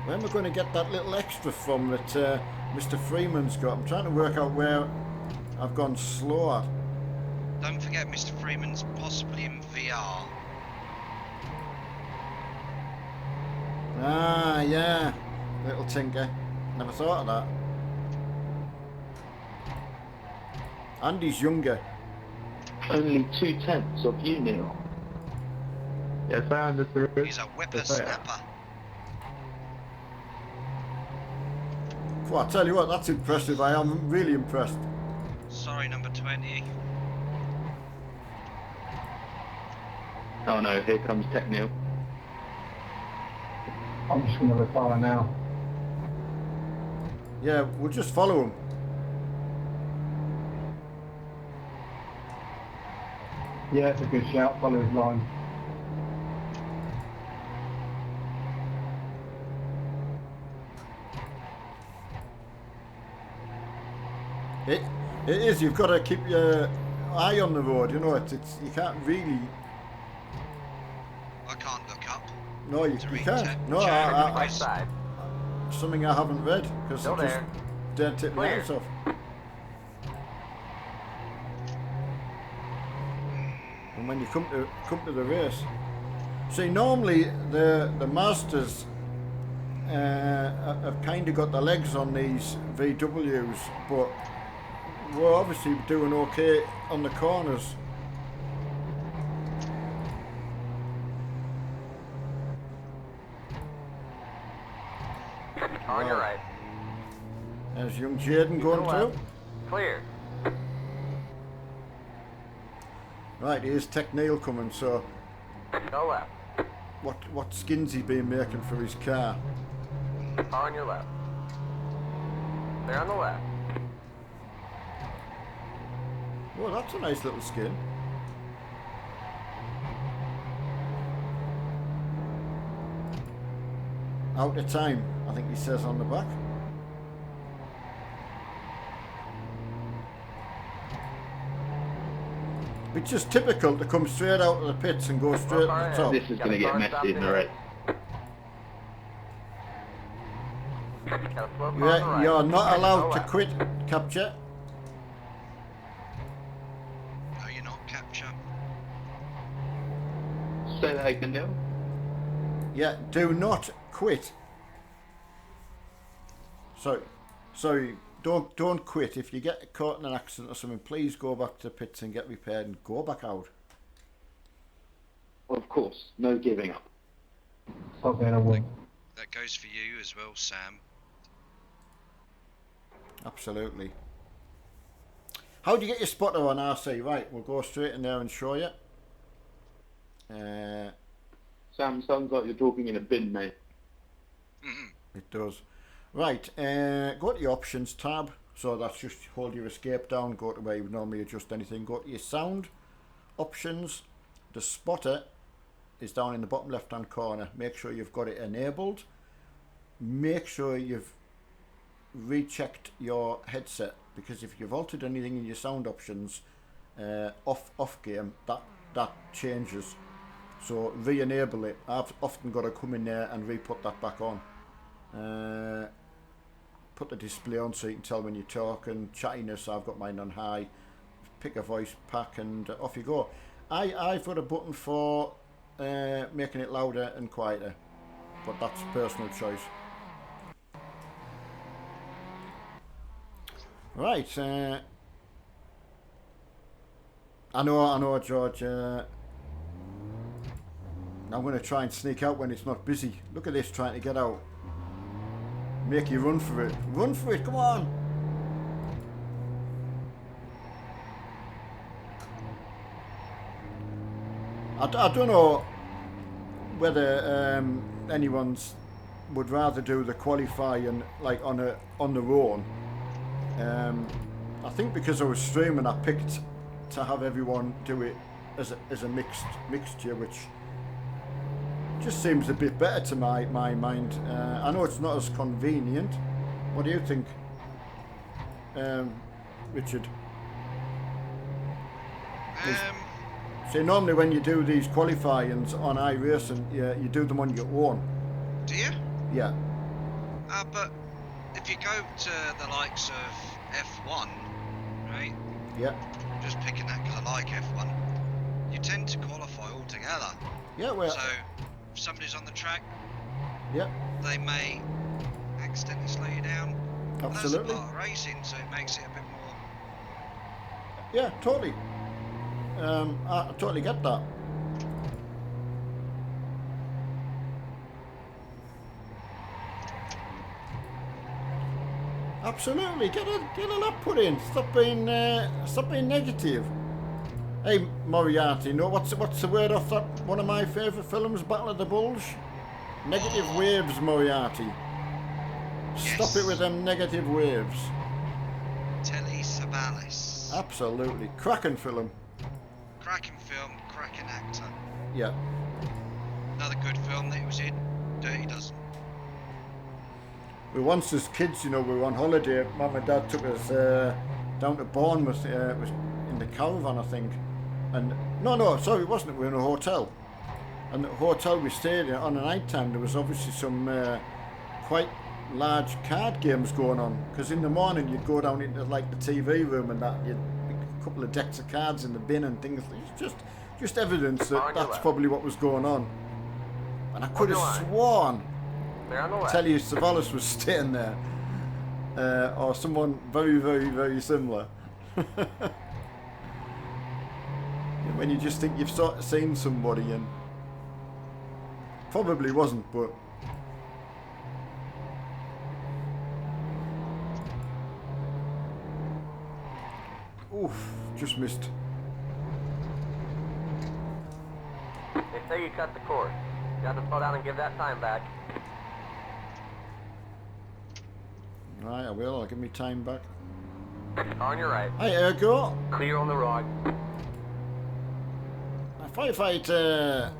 Speaker 2: Where am I going to get that little extra from that Mr. Freeman's got? I'm trying to work out where I've gone slower.
Speaker 1: Don't forget Mr. Freeman's possibly in VR.
Speaker 2: Ah, yeah. Little tinker. Never thought of that. Andy's younger.
Speaker 6: Only 2/10 of you, Neil.
Speaker 5: Yes, I understood.
Speaker 1: He's a whippersnapper.
Speaker 2: Well, I tell you what, that's impressive. I am really impressed.
Speaker 1: Sorry, number 20.
Speaker 6: Oh no, here comes Tech Neil.
Speaker 3: I'm just going to retire now.
Speaker 2: Yeah, we'll just follow him.
Speaker 3: Yeah, it's a good shout. Follow his line.
Speaker 2: It is. You've got to keep your eye on the road. You know, it's you can't really.
Speaker 1: I can't look up.
Speaker 2: No, you
Speaker 1: To read
Speaker 2: can't.
Speaker 1: chat.
Speaker 2: No,
Speaker 1: Chat.
Speaker 2: I
Speaker 4: Right side.
Speaker 2: something I haven't read because
Speaker 4: Still
Speaker 2: I just
Speaker 4: there.
Speaker 2: don't take my
Speaker 4: Clear.
Speaker 2: eyes off. And when you come to the race, see, normally the Mazdas have kind of got the legs on these VWs, but we're obviously doing okay on the corners.
Speaker 4: On your right.
Speaker 2: There's young Jaden
Speaker 4: Keep
Speaker 2: going
Speaker 4: to the left.
Speaker 2: through.
Speaker 4: Clear.
Speaker 2: Right, here's Tech Neil coming, so
Speaker 4: Go left.
Speaker 2: what skins he been making for his car?
Speaker 4: Car on your left. Clear on the left.
Speaker 2: Oh, that's a nice little skin. Out of time, I think he says on the back. It's just typical to come straight out of the pits and go straight to the top.
Speaker 6: This is going to get messy in the race.
Speaker 4: Got a slow car on the right.
Speaker 2: You're not
Speaker 4: Go
Speaker 2: allowed to
Speaker 4: left.
Speaker 2: quit capture.
Speaker 1: No, you're not, Capture.
Speaker 6: Say that again, Neil.
Speaker 2: Yeah, do not quit. Sorry, don't quit. If you get caught in an accident or something, please go back to the pits and get repaired and go back out.
Speaker 6: Of course, no giving up.
Speaker 3: Stop being a woman.
Speaker 1: That goes for you as well, Sam.
Speaker 2: Absolutely. How do you get your spotter on RC? Right, we'll go straight in there and show you.
Speaker 6: Sam, sounds like you're talking in a bin, mate.
Speaker 2: It does. Right, go to your options tab. So that's just hold your escape down, go to where you would normally adjust anything. Go to your sound options. The spotter is down in the bottom left hand corner. Make sure you've got it enabled. Make sure you've rechecked your headset, because if you've altered anything in your sound options off game, that changes. So re-enable it. I've often got to come in there and re-put that back on. Put the display on so you can tell when you're talking. Chattiness, I've got mine on high. Pick a voice pack and off you go. I've got a button for making it louder and quieter, but that's personal choice. Right, I know, George. I'm going to try and sneak out when it's not busy. Look at this, trying to get out. Make you run for it. Run for it, come on! I don't know whether anyone's would rather do the qualifying like on their own. I think because I was streaming, I picked to have everyone do it as a mixture, which just seems a bit better to my mind. I know it's not as convenient. What do you think, Richard? See, normally when you do these qualifyings on iRacing, you do them on your own.
Speaker 1: Do you?
Speaker 2: Yeah.
Speaker 1: But if you go to the likes of F1, right?
Speaker 2: Yeah.
Speaker 1: Just picking that because I like F1. You tend to qualify all together.
Speaker 2: Yeah. Well.
Speaker 1: So if somebody's on the track,
Speaker 2: Yeah.
Speaker 1: they may accidentally slow you down.
Speaker 2: Absolutely.
Speaker 1: That's a part of racing, so it makes it a bit more.
Speaker 2: Yeah. Totally. I totally get that. Absolutely, get a lap put in. Stop being negative. Hey Moriarty, no, what's the word off that one of my favourite films, Battle of the Bulge? Negative waves, Moriarty. Stop it with them negative waves.
Speaker 1: Telly Savalas.
Speaker 2: Absolutely, cracking film.
Speaker 1: Cracking film, cracking actor.
Speaker 2: Yeah.
Speaker 1: Another good film that he was in, Dirty Dozen.
Speaker 2: We once as kids, we were on holiday. Mum and Dad took us down to Bournemouth. It was in the caravan, I think. And no, sorry, it wasn't. We were in a hotel. And the hotel we stayed in on a night time, there was obviously some quite large card games going on. Because in the morning you'd go down into like the TV room and that, you'd pick a couple of decks of cards in the bin and things. It's just evidence that that's probably what was going on. And I could have sworn Telly Savalas was staying there. Or someone very, very, very similar. When you just think you've sort of seen somebody and probably wasn't, but oof, just missed.
Speaker 4: They say you cut the course. You have to slow down and give that time back.
Speaker 2: Right, I will. I'll give me time back.
Speaker 4: On your right.
Speaker 2: Hi, Ergo.
Speaker 4: Clear on the right.
Speaker 2: Firefighter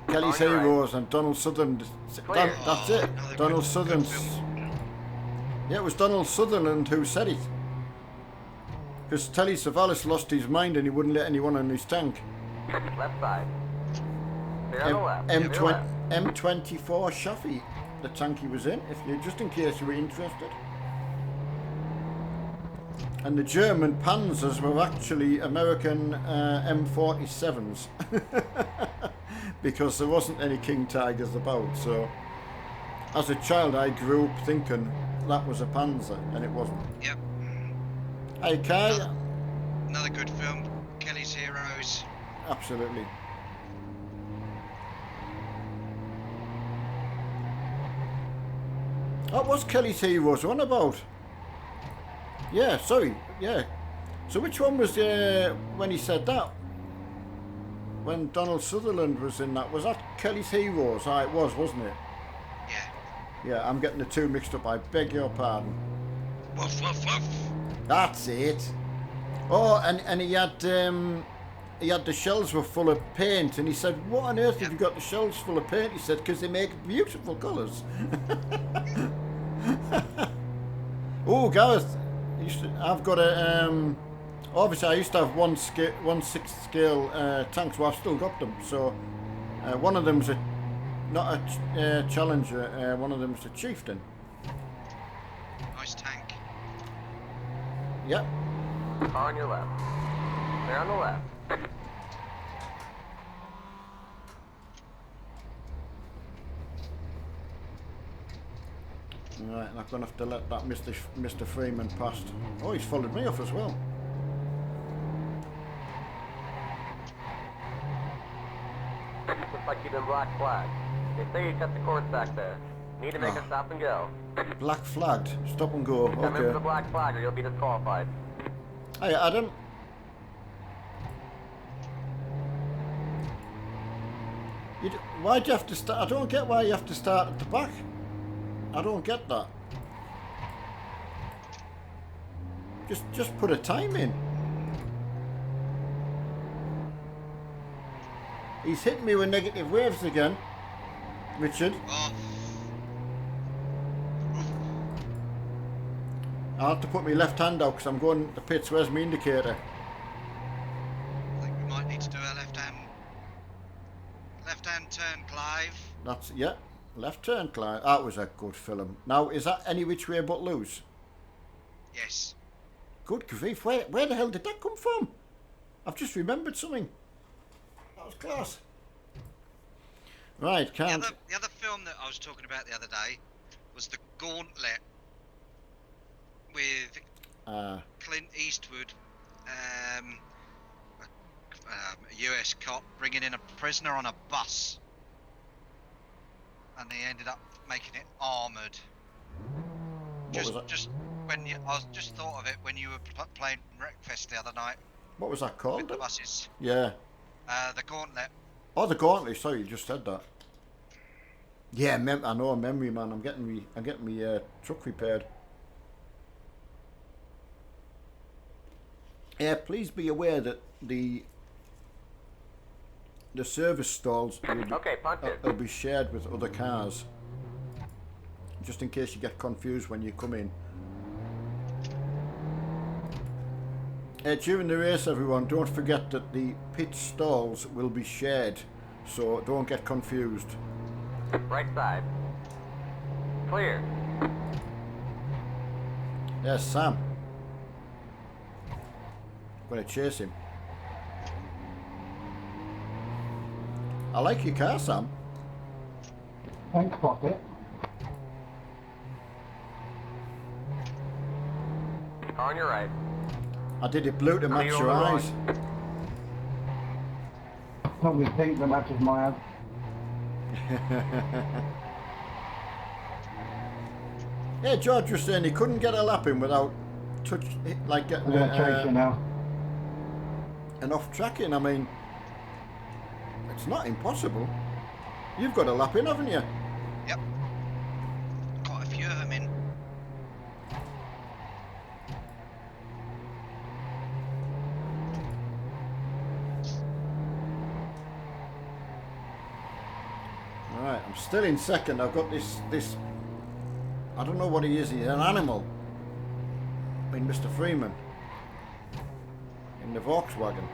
Speaker 2: Kelly's
Speaker 4: On your right.
Speaker 2: Heroes and Donald Sutherland.
Speaker 4: Clear.
Speaker 2: That's it.
Speaker 1: Another
Speaker 2: Donald
Speaker 1: good
Speaker 2: Sutherland's.
Speaker 1: film.
Speaker 2: Yeah, it was Donald Sutherland who said it. Because Telly Savalas lost his mind and he wouldn't let anyone on his tank.
Speaker 4: Left side. Clear on the left. Clear left.
Speaker 2: M24 Shafi, the tank he was in, just in case you were interested. And the German Panzers were actually American M47s. Because there wasn't any King Tigers about, so as a child I grew up thinking that was a Panzer, and it wasn't.
Speaker 1: Yep.
Speaker 2: Hey Kai.
Speaker 1: Another good film, Kelly's Heroes.
Speaker 2: Absolutely. What was Kelly's Heroes on about? Yeah, sorry, yeah. So which one was when he said that? When Donald Sutherland was in that? Was that Kelly's Heroes? Ah, it was, wasn't it?
Speaker 1: Yeah.
Speaker 2: Yeah, I'm getting the two mixed up. I beg your pardon.
Speaker 1: Woof, woof, woof.
Speaker 2: That's it. Oh, and he had the shells were full of paint, and he said, "What on earth have you got the shells full of paint?" He said, "Because they make beautiful colours." Oh, Gareth, I've got a. Obviously, I used to have 1/6 scale tanks. Well, I've still got them. So, one of them's not a Challenger. One of them's a Chieftain.
Speaker 1: Nice tank.
Speaker 2: Yep.
Speaker 4: On your left. Clear on the left.
Speaker 2: Right, I'm going to have to let that Mr. Freeman past. Oh, he's followed me off as well.
Speaker 4: Looks like you've been black flagged. They say you cut the course back there. Need to make a stop and go.
Speaker 2: Black flagged. Stop and go.
Speaker 4: Come in for the
Speaker 2: Okay.
Speaker 4: black flag or you'll be disqualified.
Speaker 2: Hey, Adam. Why'd you have to start? I don't get why you have to start at the back. I don't get that. Just put a time in. He's hitting me with negative waves again, Richard.
Speaker 1: Oh,
Speaker 2: I'll have to put my left hand out because I'm going to the pits. Where's my indicator?
Speaker 1: I think we might need to do a left hand turn, Clive.
Speaker 2: That's, yeah, left turn, Clive. That was a good film. Now, is that Any Which Way But Loose?
Speaker 1: Yes.
Speaker 2: Good grief, where the hell did that come from? I've just remembered something. That was class. Right, can't.
Speaker 1: The other film that I was talking about the other day was The Gauntlet with Clint Eastwood, a US cop bringing in a prisoner on a bus, and they ended up making it armoured.
Speaker 2: was that?
Speaker 1: Just when I just thought of it when you were playing Wreckfest the other night
Speaker 2: What was that called?
Speaker 1: with the buses.
Speaker 2: Yeah.
Speaker 1: The Gauntlet.
Speaker 2: Oh, the Gauntlet. Sorry, you just said that. Yeah, I know, memory man. I'm getting me truck repaired. Yeah, please be aware that the service stalls
Speaker 4: Okay, punch it.
Speaker 2: will be shared with other cars. Just in case you get confused when you come in. During the race, everyone, don't forget that the pit stalls will be shared, so don't get confused.
Speaker 4: Right side. clear.
Speaker 2: There's Sam. Gonna chase him. I like your car, Sam.
Speaker 3: Thanks, Pocket.
Speaker 4: Car on your right.
Speaker 2: I did it blue to match
Speaker 4: Clear on
Speaker 2: your
Speaker 4: the
Speaker 2: eyes.
Speaker 3: Probably pink that matches my ad.
Speaker 2: Yeah, George was saying he couldn't get a lap in without
Speaker 3: I'm
Speaker 2: getting
Speaker 3: going to chase you now.
Speaker 2: an off tracking. I mean, it's not impossible. You've got a lap in, haven't you?
Speaker 1: Yep. Quite a few of them in.
Speaker 2: Alright, I'm still in second. I've got this I don't know what he is. He's an animal. I mean, Mr. Freeman. In the Volkswagen.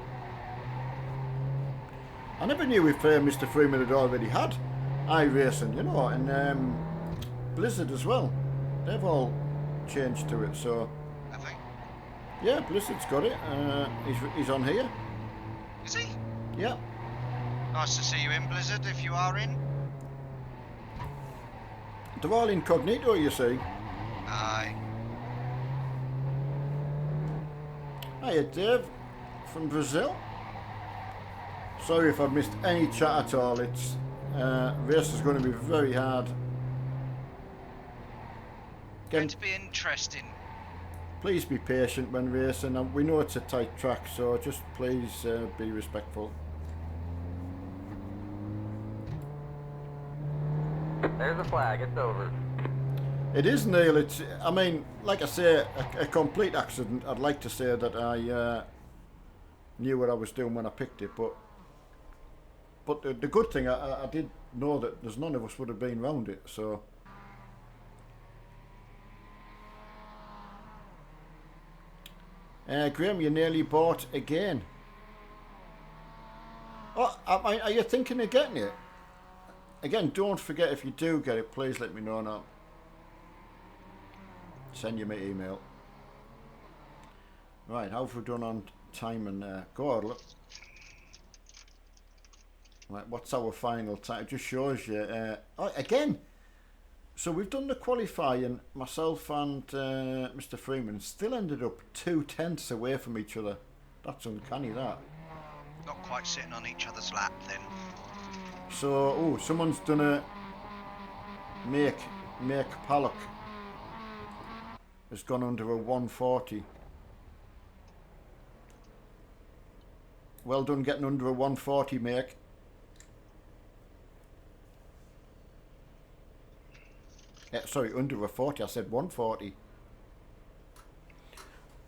Speaker 2: I never knew if Mr. Freeman had already had iRacing, you know, and Blizzard as well. They've all changed to it, so...
Speaker 1: I think.
Speaker 2: Yeah, Blizzard's got it. He's on here.
Speaker 1: Is he?
Speaker 2: Yeah.
Speaker 1: Nice to see you in, Blizzard, if you are in.
Speaker 2: They're all incognito, you see.
Speaker 1: Aye.
Speaker 2: Hiya, Dave, from Brazil. Sorry if I've missed any chat at all. It's race is going to be very hard.
Speaker 1: Going
Speaker 2: Again,
Speaker 1: to be interesting.
Speaker 2: please be patient when racing. We know it's a tight track, so just please be respectful.
Speaker 4: There's the flag. It's over.
Speaker 2: It is, Neil. It's, I mean, like I say, a complete accident. I'd like to say that I knew what I was doing when I picked it, but the good thing, I did know that there's none of us would have been round it, so. Graham, you nearly bought again. Oh, are you thinking of getting it? Again, don't forget, if you do get it, please let me know now. Send you my email. Right, how have we done on time and go on, look. Right, what's our final time? It just shows you. Oh, again, so we've done the qualifying. Myself and Mr. Freeman still ended up 2/10 away from each other. That's uncanny, that.
Speaker 1: Not quite sitting on each other's lap then.
Speaker 2: So, oh, someone's done a make Pollock has gone under a 140. Well done getting under a 140, make. Sorry, under a 40. I said 140.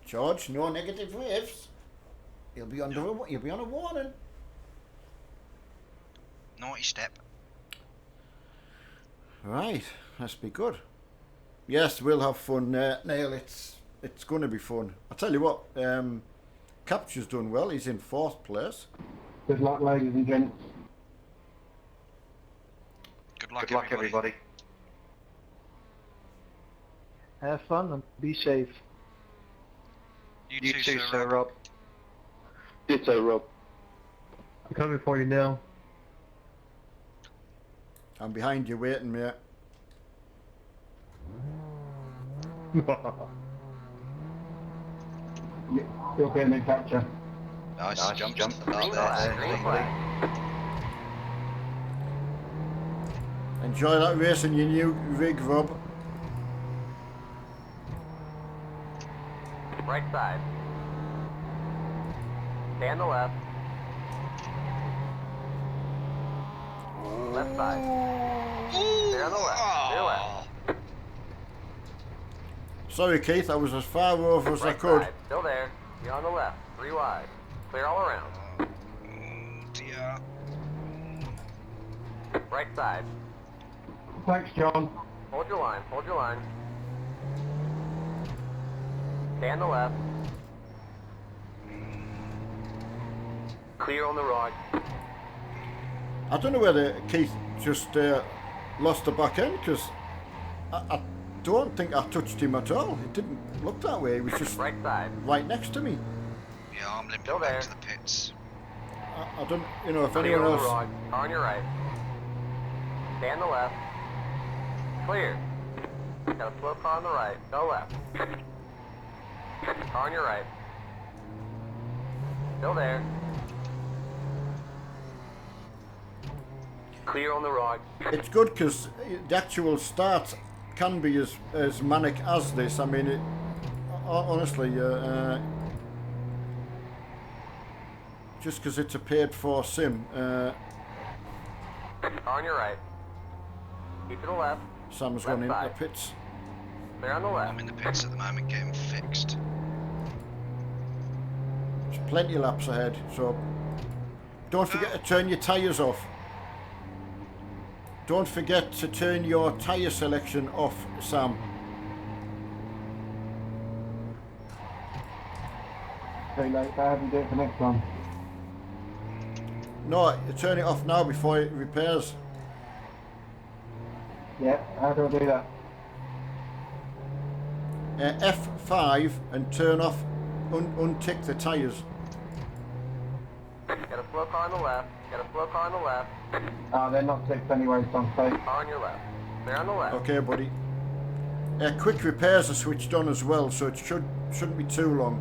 Speaker 2: George, no negative waves. You'll be under you'll be on a warning.
Speaker 1: Naughty step.
Speaker 2: Right, that's be good. Yes, we'll have fun, Neil. It's going to be fun. I tell you what, Capture's done well. He's in 4th place.
Speaker 3: Good luck, ladies and gents.
Speaker 1: Good luck,
Speaker 6: Good luck, everybody.
Speaker 5: Have fun and be safe.
Speaker 1: You
Speaker 6: too,
Speaker 1: Sir
Speaker 6: Sir
Speaker 1: Rob.
Speaker 6: Rob. Ditto, Rob.
Speaker 5: I'm coming for you now.
Speaker 2: I'm behind you waiting, mate.
Speaker 3: You'll be in the capture.
Speaker 1: Nice jump to the
Speaker 4: Green
Speaker 1: start
Speaker 4: flag.
Speaker 1: there.
Speaker 4: Green flag.
Speaker 2: Enjoy that race in your new rig, Rob.
Speaker 4: Right side. Stay on the left. Left side. Stay on the left. Stay left.
Speaker 2: Sorry, Keith, I was as far over as I
Speaker 4: Right
Speaker 2: could.
Speaker 4: side. Still there. You're on the left. 3 wide. Clear all around.
Speaker 1: Dear.
Speaker 4: Right side.
Speaker 3: Thanks, John.
Speaker 4: Hold your line. Hold your line. Stay on the left. Clear on the right.
Speaker 2: I don't know whether Keith just lost the back end, because I don't think I touched him at all. It didn't look that way. He was just
Speaker 4: Right side.
Speaker 2: right next to me.
Speaker 1: Yeah, I'm limping
Speaker 4: Still
Speaker 1: back
Speaker 4: there.
Speaker 1: to the pits.
Speaker 2: I don't, you know, if
Speaker 4: Clear
Speaker 2: anyone
Speaker 4: on the
Speaker 2: else.
Speaker 4: right. Car on your right. Stay on the left. Clear. Got a slow car on the right. Go left. Car on your right. Still there. Clear on the right.
Speaker 2: It's good because the actual start can be as manic as this. I mean, it, honestly, just because it's a paid-for sim,
Speaker 4: Car on your right. Keep to the left.
Speaker 2: Sam's
Speaker 4: Left
Speaker 2: gone into the
Speaker 4: side.
Speaker 2: pits.
Speaker 4: Clear on the left.
Speaker 1: I'm in the pits at the moment getting fixed.
Speaker 2: There's plenty of laps ahead, so don't forget to turn your tyres off. Don't forget to turn your tyre selection off, Sam.
Speaker 3: Too late, I haven't do it for next one.
Speaker 2: No, you turn it off now before it repairs.
Speaker 3: Yeah, how do I do that?
Speaker 2: F5 and turn off, untick the tyres.
Speaker 4: Got a slow car on the left. Got a slow car on the left.
Speaker 3: They're not ticked anyway, so I'm safe.
Speaker 4: Car on your left. Clear on the left.
Speaker 2: Okay, buddy. Quick repairs are switched on as well, so it shouldn't be too long.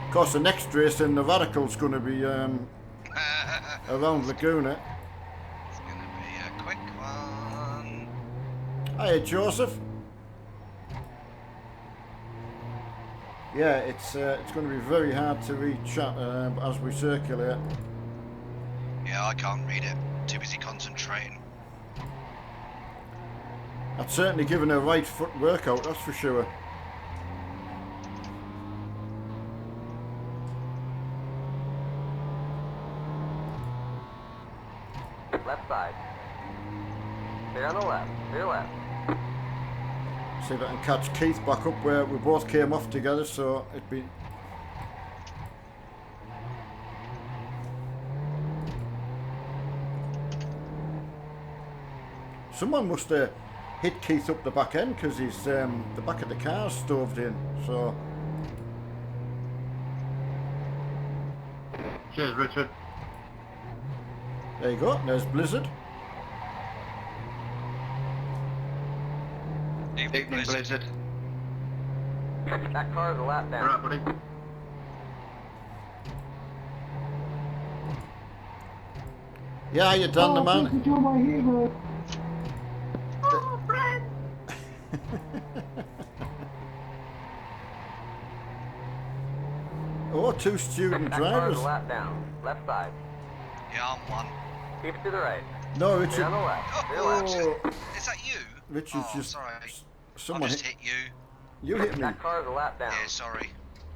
Speaker 2: Of course, the next race in the Radical's going to be around Laguna.
Speaker 1: It's gonna be a quick one.
Speaker 2: Hiya, Joseph. Yeah, it's going to be very hard to read chat as we circulate.
Speaker 1: Yeah, I can't read it. Too busy concentrating.
Speaker 2: I'd certainly given a right foot workout, that's for sure.
Speaker 4: Left side. Clear on the left. Clear left.
Speaker 2: See if I can catch Keith back up where we both came off together, so it'd be... Someone must have hit Keith up the back end because he's the back of the car stoved in, so...
Speaker 6: Cheers, Richard.
Speaker 2: There you go, there's Blizzard.
Speaker 1: Evening,
Speaker 6: Evening, Blizzard.
Speaker 4: That car is a lap down.
Speaker 6: Alright, buddy.
Speaker 2: Yeah, you done the man.
Speaker 3: You're my hero.
Speaker 2: Oh, two student
Speaker 4: That car is
Speaker 2: drivers.
Speaker 4: a lap down. Left side.
Speaker 1: Yeah, I'm one.
Speaker 4: Keep it to the right.
Speaker 2: No,
Speaker 4: Clear
Speaker 2: Richard.
Speaker 4: on the left. Clear
Speaker 1: Oh,
Speaker 4: left.
Speaker 1: is that you?
Speaker 2: Richard's
Speaker 1: Oh,
Speaker 2: just...
Speaker 1: sorry. I
Speaker 2: Someone
Speaker 1: just
Speaker 2: hit...
Speaker 1: hit you.
Speaker 2: You hit me.
Speaker 4: That car is a lap down.
Speaker 1: Yeah, sorry.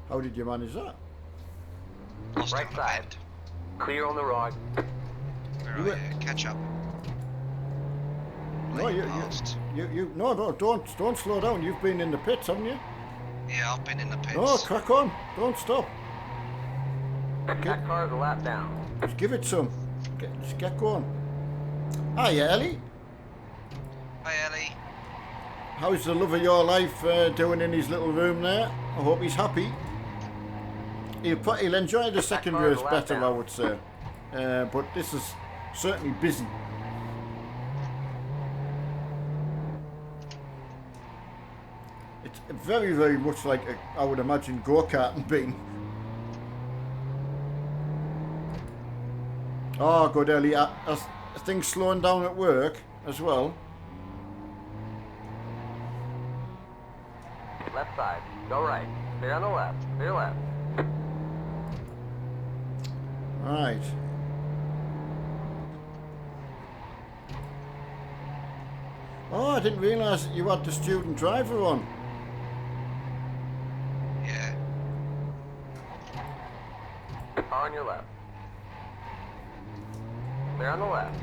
Speaker 2: How did you manage that?
Speaker 1: Lost
Speaker 4: Right
Speaker 1: it on the
Speaker 4: side.
Speaker 1: bend.
Speaker 4: Clear on the right.
Speaker 1: Where
Speaker 2: You
Speaker 1: are
Speaker 2: were-
Speaker 1: you? Catch up.
Speaker 2: No,
Speaker 1: Late
Speaker 2: you
Speaker 1: past.
Speaker 2: no, don't slow down. You've been in the pits, haven't you?
Speaker 1: Yeah, I've been in the pits.
Speaker 2: No, crack on. Don't stop.
Speaker 4: That car is a lap down.
Speaker 2: Just give it some. Just get going. Hiya, Ellie.
Speaker 1: Hi, Ellie.
Speaker 2: How's the love of your life doing in his little room there? I hope he's happy. He'll enjoy the second
Speaker 4: car is
Speaker 2: race
Speaker 4: a lap
Speaker 2: better,
Speaker 4: down.
Speaker 2: I would say. But this is certainly busy. It's very, very much like I would imagine go-karting being. Oh, good, Ellie. Are things slowing down at work as well?
Speaker 4: Left side. Go right. Clear on the left. Clear left.
Speaker 2: Right. Oh, I didn't realise that you had the student driver on.
Speaker 1: Yeah.
Speaker 4: Car on your left. Clear on the left.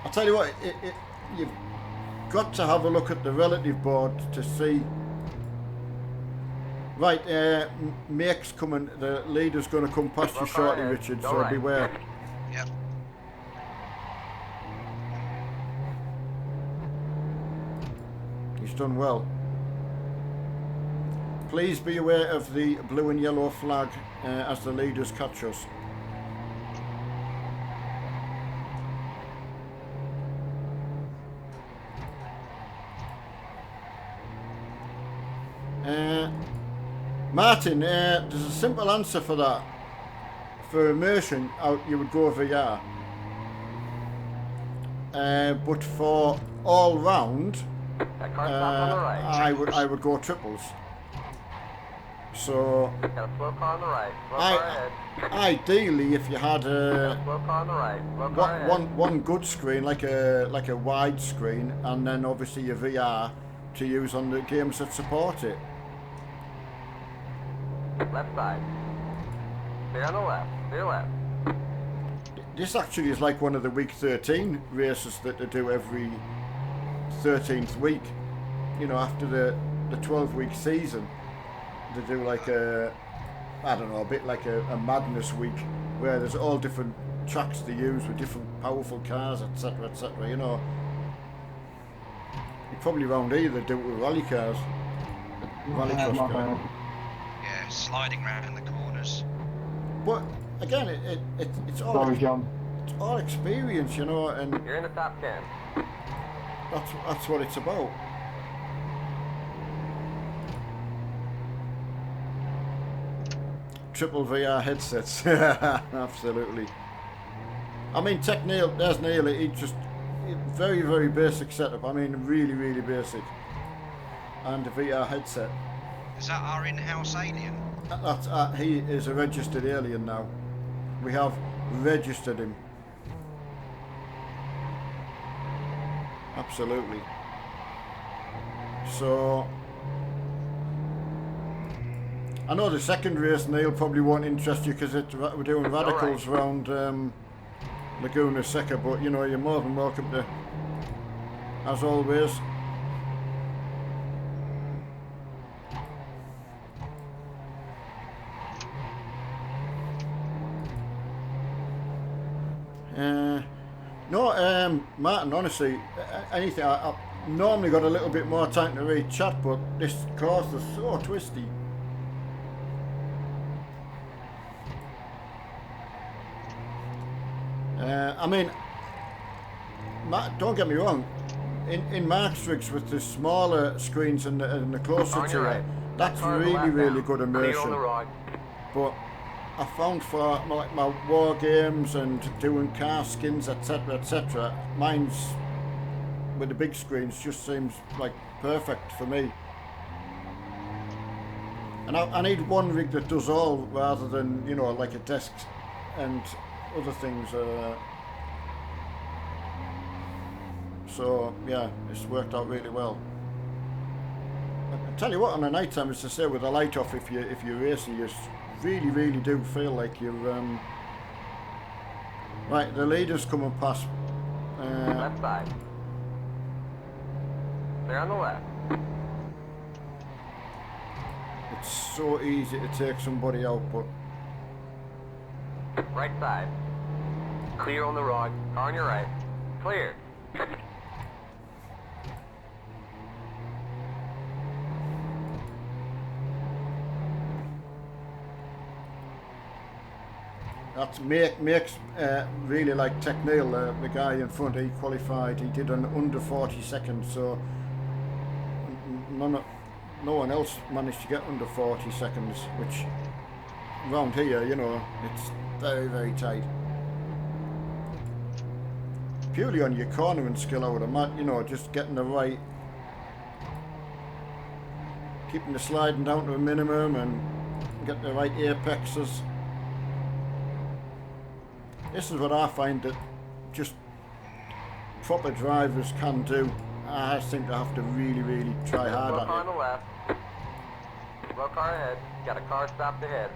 Speaker 2: I'll tell you what, you've got to have a look at the relative board to see Right, Make's coming. The leader's going to come past you shortly, Richard, so beware.
Speaker 1: Yep.
Speaker 2: He's done well. Please be aware of the blue and yellow flag as the leaders catch us. Martin, there's a simple answer for that. For immersion, you would go VR. But for all round, I would go triples. So,
Speaker 4: Got a slow car on the right. Slow car ahead.
Speaker 2: ideally, if you had
Speaker 4: Got a slow car on the right. Slow car ahead.
Speaker 2: one good screen, like a wide screen, and then obviously your VR to use on the games that support it.
Speaker 4: Left side. Clear on the left. Clear left.
Speaker 2: This actually is like one of the week 13 races that they do every 13th week. You know, after the 12-week season, they do like a bit like a madness week where there's all different tracks they use with different powerful cars, etc., etc. You know, you probably round here they do it with rally cars, rallycross cars.
Speaker 1: Yeah, sliding round the corners.
Speaker 2: But again, it's all
Speaker 3: Sorry, John.
Speaker 2: it's all experience, you know, and
Speaker 4: You're in the top 10.
Speaker 2: that's what it's about. Triple VR headsets, absolutely. I mean, Neil, there's Neil. He just very, very basic setup. I mean, really, really basic, and a VR headset.
Speaker 1: Is that our in-house alien?
Speaker 2: That's he is a registered alien now. We have registered him. Absolutely. So I know the second race, Neil, probably won't interest you because we're doing radicals around Laguna Seca, but you know, you're more than welcome to, as always. Martin, honestly, anything, I've normally got a little bit more time to read chat, but this course is so twisty. I mean, don't get me wrong, in Mark's rigs with the smaller screens and the closer to it, that's really good immersion. But I found for my war games and doing car skins, etc., mine's with the big screens just seems like perfect for me. And I need one rig that does all rather than, you know, like a desk and other things. So yeah, it's worked out really well. I tell you what, on a night time, as I say, with the light off, if you're racing, you really do feel like you're right. The leader's coming past.
Speaker 4: Left side. Clear on the left.
Speaker 2: It's so easy to take somebody out, but
Speaker 4: Right side. Clear on the right. Car on your right. Clear.
Speaker 2: that's makes really like Neil, the guy in front. He qualified. He did an under 40 seconds, so no one else managed to get under 40 seconds, which around here, you know, it's very tight. Purely on your cornering skill, I would imagine, you know, just getting the right, keeping the sliding down to a minimum and getting the right apexes. This is what I find that just proper drivers can do. I think they have to really try hard
Speaker 4: Slow
Speaker 2: at
Speaker 4: car on
Speaker 2: it.
Speaker 4: the left. Slow car ahead. Got a car stopped ahead.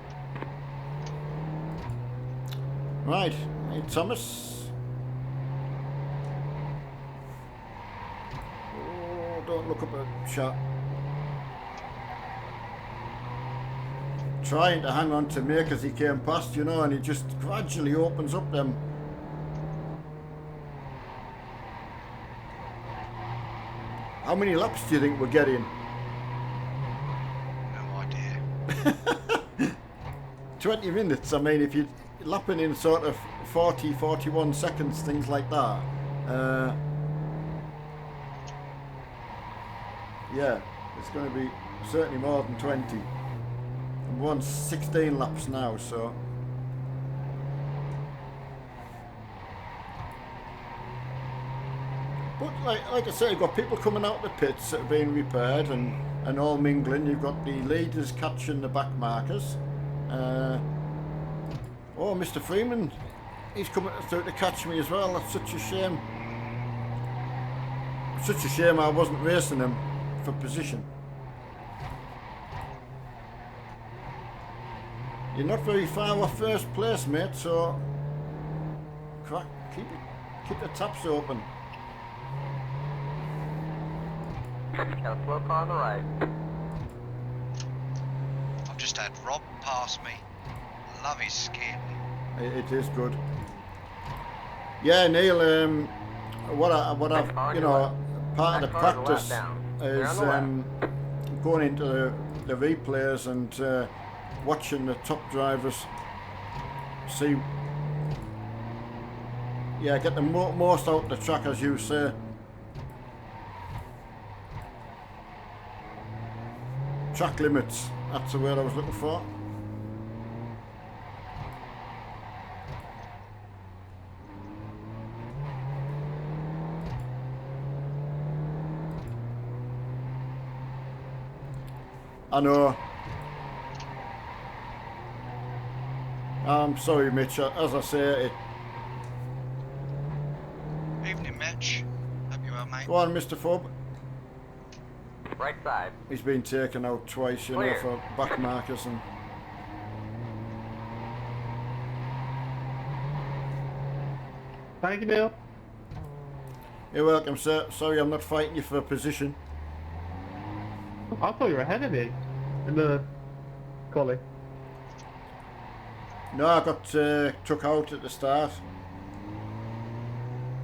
Speaker 2: Right, hey Thomas. Oh, don't look up a shot. trying to hang on to Mick as he came past, you know, and he just gradually opens up them. How many laps do you think we're getting?
Speaker 1: No idea.
Speaker 2: 20 minutes. I mean, if you're lapping in sort of 40, 41 seconds, things like that. Yeah, it's going to be certainly more than 20. And we're on 16 laps now, so. But like I say, you've got people coming out the pits that are being repaired and all mingling. You've got the leaders catching the back markers. Oh, Mr. Freeman, he's coming through to catch me as well. That's such a shame. Such a shame I wasn't racing him for position. You're not very far off first place, mate, so keep the taps open.
Speaker 4: Got a slow car on the right.
Speaker 1: I've just had Rob pass me. Love his skin.
Speaker 2: It is good. Yeah, Neil. What I've, you know, part of the practice is going into the replays and watching the top drivers. See, yeah, get the most out of the track, as you say. Track limits. That's the word I was looking for. I know. I'm sorry, Mitch. As I say,
Speaker 1: Evening, Mitch. Hope you're well, mate.
Speaker 2: go on, Mr. Fob.
Speaker 4: Right side.
Speaker 2: He's been taken out twice, you know,
Speaker 4: Clear.
Speaker 2: for back markers and.
Speaker 5: Thank you, Neil.
Speaker 2: You're welcome, sir. Sorry, I'm not fighting you for a position.
Speaker 5: I thought you were ahead of me in the quali.
Speaker 2: No, I got took out at the start.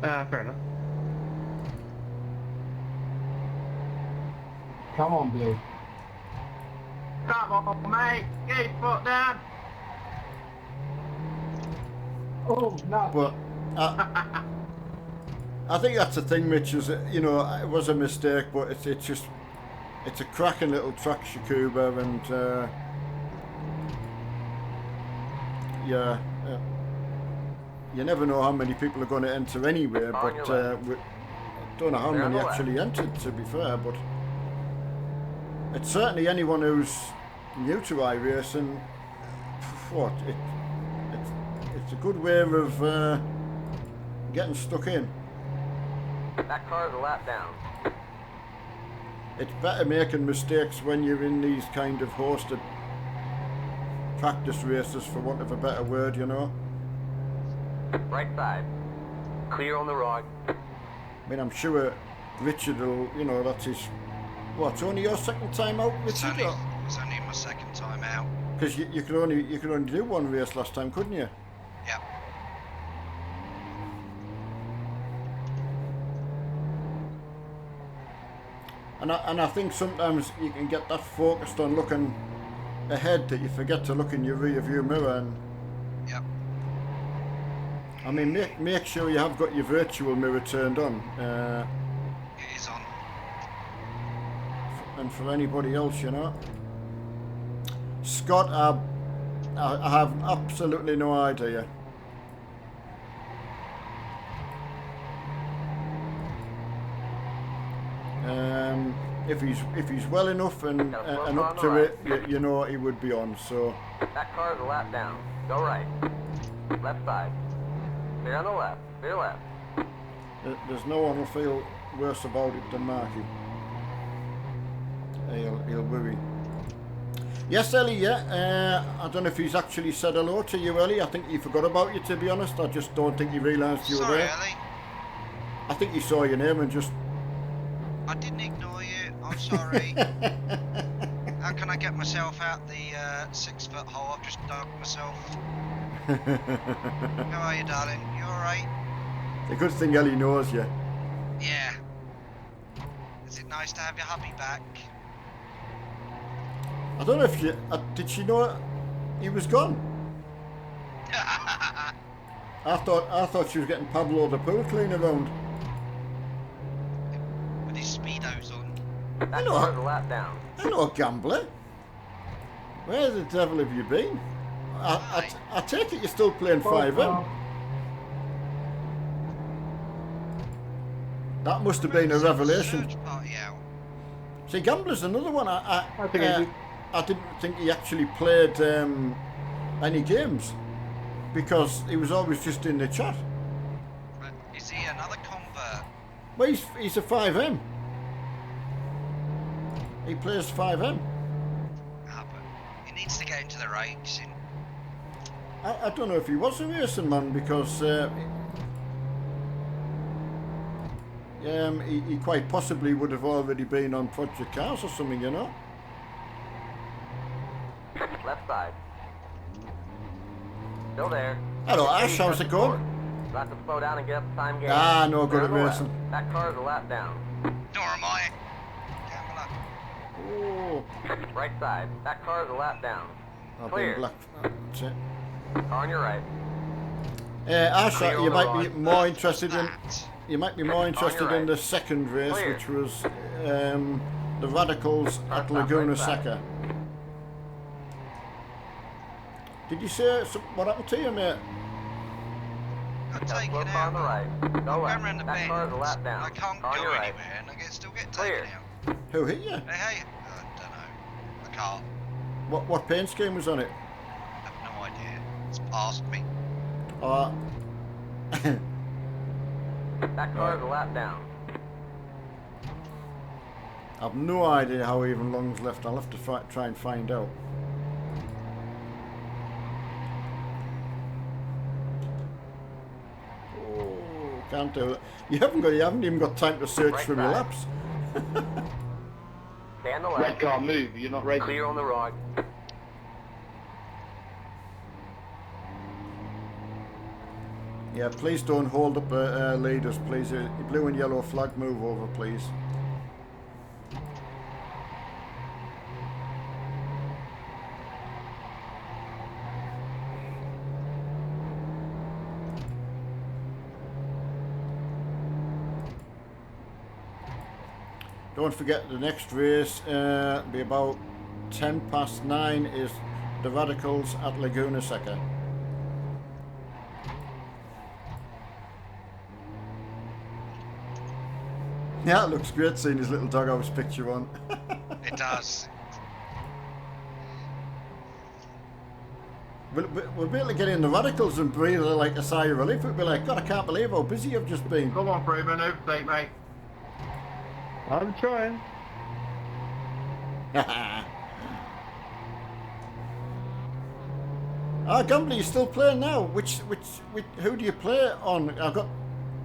Speaker 5: Ah, fair enough.
Speaker 3: Come on, Blue.
Speaker 5: Come on, mate. Get your foot down.
Speaker 3: Oh, no.
Speaker 2: But I think that's the thing, Mitch, is that, you know, it was a mistake, but it's just, it's a cracking little track, Shakuba, and yeah, you never know how many people are going to enter anyway, but I don't know how many actually entered, to be fair, but it's certainly anyone who's new to iRacing, what, it's a good way of getting stuck in.
Speaker 4: That car's a lap down.
Speaker 2: It's better making mistakes when you're in these kind of hosted practice races, for want of a better word, you know.
Speaker 4: Right side. Clear on the right.
Speaker 2: I mean, I'm sure Richard will, you know, that's his. What? It's only your second time out,
Speaker 1: It's
Speaker 2: Richard?
Speaker 1: only my second time out.
Speaker 2: Because you could only do one race last time, couldn't you?
Speaker 1: Yep.
Speaker 2: And I think sometimes you can get that focused on looking ahead that you forget to look in your rear view mirror. And
Speaker 1: Yep.
Speaker 2: I mean, make sure you have got your virtual mirror turned on.
Speaker 1: It is on.
Speaker 2: And for anybody else, you know. Scott, I have absolutely no idea. If he's well enough and up to it, you know he would be on. So
Speaker 4: That car's a lap down. Go right. Left side. Clear on the left. Clear left.
Speaker 2: there's no one who'll feel worse about it than Marky. He'll worry. Yes, Ellie, yeah. I don't know if he's actually said hello to you, Ellie. I think he forgot about you, to be honest. I just don't think he realised you were
Speaker 1: Sorry,
Speaker 2: there.
Speaker 1: Ellie.
Speaker 2: I think he saw your name and just...
Speaker 1: I didn't ignore you. I'm sorry. How can I get myself out the 6-foot hole I've just dug myself? How are you, darling? You alright?
Speaker 2: The good thing Ellie knows you.
Speaker 1: Yeah. Is it nice to have your hubby back?
Speaker 2: I don't know if she... did she know he was gone? I thought she was getting Pablo the pool cleaner around.
Speaker 1: With his speedos on.
Speaker 4: That
Speaker 2: Hello.
Speaker 4: car's a lap down.
Speaker 2: Hello, gambler. Where the devil have you been? I take it you're still playing 5M. That must have been a revelation.
Speaker 1: Search party out.
Speaker 2: See, Gambler's another one.
Speaker 5: I think
Speaker 2: I didn't think he actually played any games because he was always just in the chat.
Speaker 1: But is he another convert?
Speaker 2: Well, he's a 5M. He plays 5M.
Speaker 1: Ah, but he needs to get into the racing.
Speaker 2: I don't know if he was a racing man because he quite possibly would have already been on Project Cars or something, you know.
Speaker 4: Left side. Still there.
Speaker 2: Hello, Ash, how's it going?
Speaker 4: About to slow down and get up the time game.
Speaker 2: Ah, no good at
Speaker 4: Turn left.
Speaker 2: racing.
Speaker 4: That car's a lap down.
Speaker 1: Nor am I. Gambler.
Speaker 2: Oh,
Speaker 4: Right side. That car's a lap down.
Speaker 2: I've
Speaker 4: Clear.
Speaker 2: been black. That's it.
Speaker 4: Car on your right.
Speaker 2: Ash,
Speaker 4: Clear
Speaker 2: you
Speaker 4: on
Speaker 2: might
Speaker 4: the
Speaker 2: be
Speaker 4: right.
Speaker 2: more interested in.
Speaker 1: That.
Speaker 2: You might be more interested
Speaker 4: right.
Speaker 2: in the second race,
Speaker 4: Clear.
Speaker 2: which was the Radicals at
Speaker 4: Stop
Speaker 2: Laguna
Speaker 4: right side.
Speaker 2: Seca. Did you say what happened to you, mate?
Speaker 1: Got
Speaker 4: Got a
Speaker 1: taken
Speaker 4: slow car on the
Speaker 1: out.
Speaker 4: right. Go
Speaker 1: I'm going
Speaker 4: left.
Speaker 1: round the
Speaker 4: That car's a
Speaker 1: bends.
Speaker 4: lap down.
Speaker 1: I can't
Speaker 4: Car on
Speaker 1: go
Speaker 4: your right.
Speaker 1: anywhere and I still get
Speaker 4: Clear.
Speaker 1: taken out.
Speaker 2: Who hit you?
Speaker 1: Hey, I don't know. I can't.
Speaker 2: What paint scheme was on it?
Speaker 1: I have no idea. It's past me.
Speaker 4: That car's a lap down.
Speaker 2: I've no idea how even long's left. I'll have to try and find out. Oh, can't do it. You haven't even got time to search
Speaker 4: Right
Speaker 2: for your
Speaker 4: side.
Speaker 2: laps.
Speaker 4: Stay on the
Speaker 6: Red
Speaker 4: left.
Speaker 6: car, move. You're not racing.
Speaker 4: Clear on the right.
Speaker 2: Yeah, please don't hold up leaders, please. Blue and yellow flag, move over, please. Don't forget the next race, be about 9:10 is the Radicals at Laguna Seca. Yeah, it looks great seeing his little doghouse picture on.
Speaker 1: It does.
Speaker 2: We'll be able to get in the Radicals and breathe like a sigh of relief. We'll be like, God, I can't believe how busy you've just been.
Speaker 5: Come on, Freeman, overtake, mate. I'm trying.
Speaker 2: Gambler, you still playing now? Which, who do you play on? I've got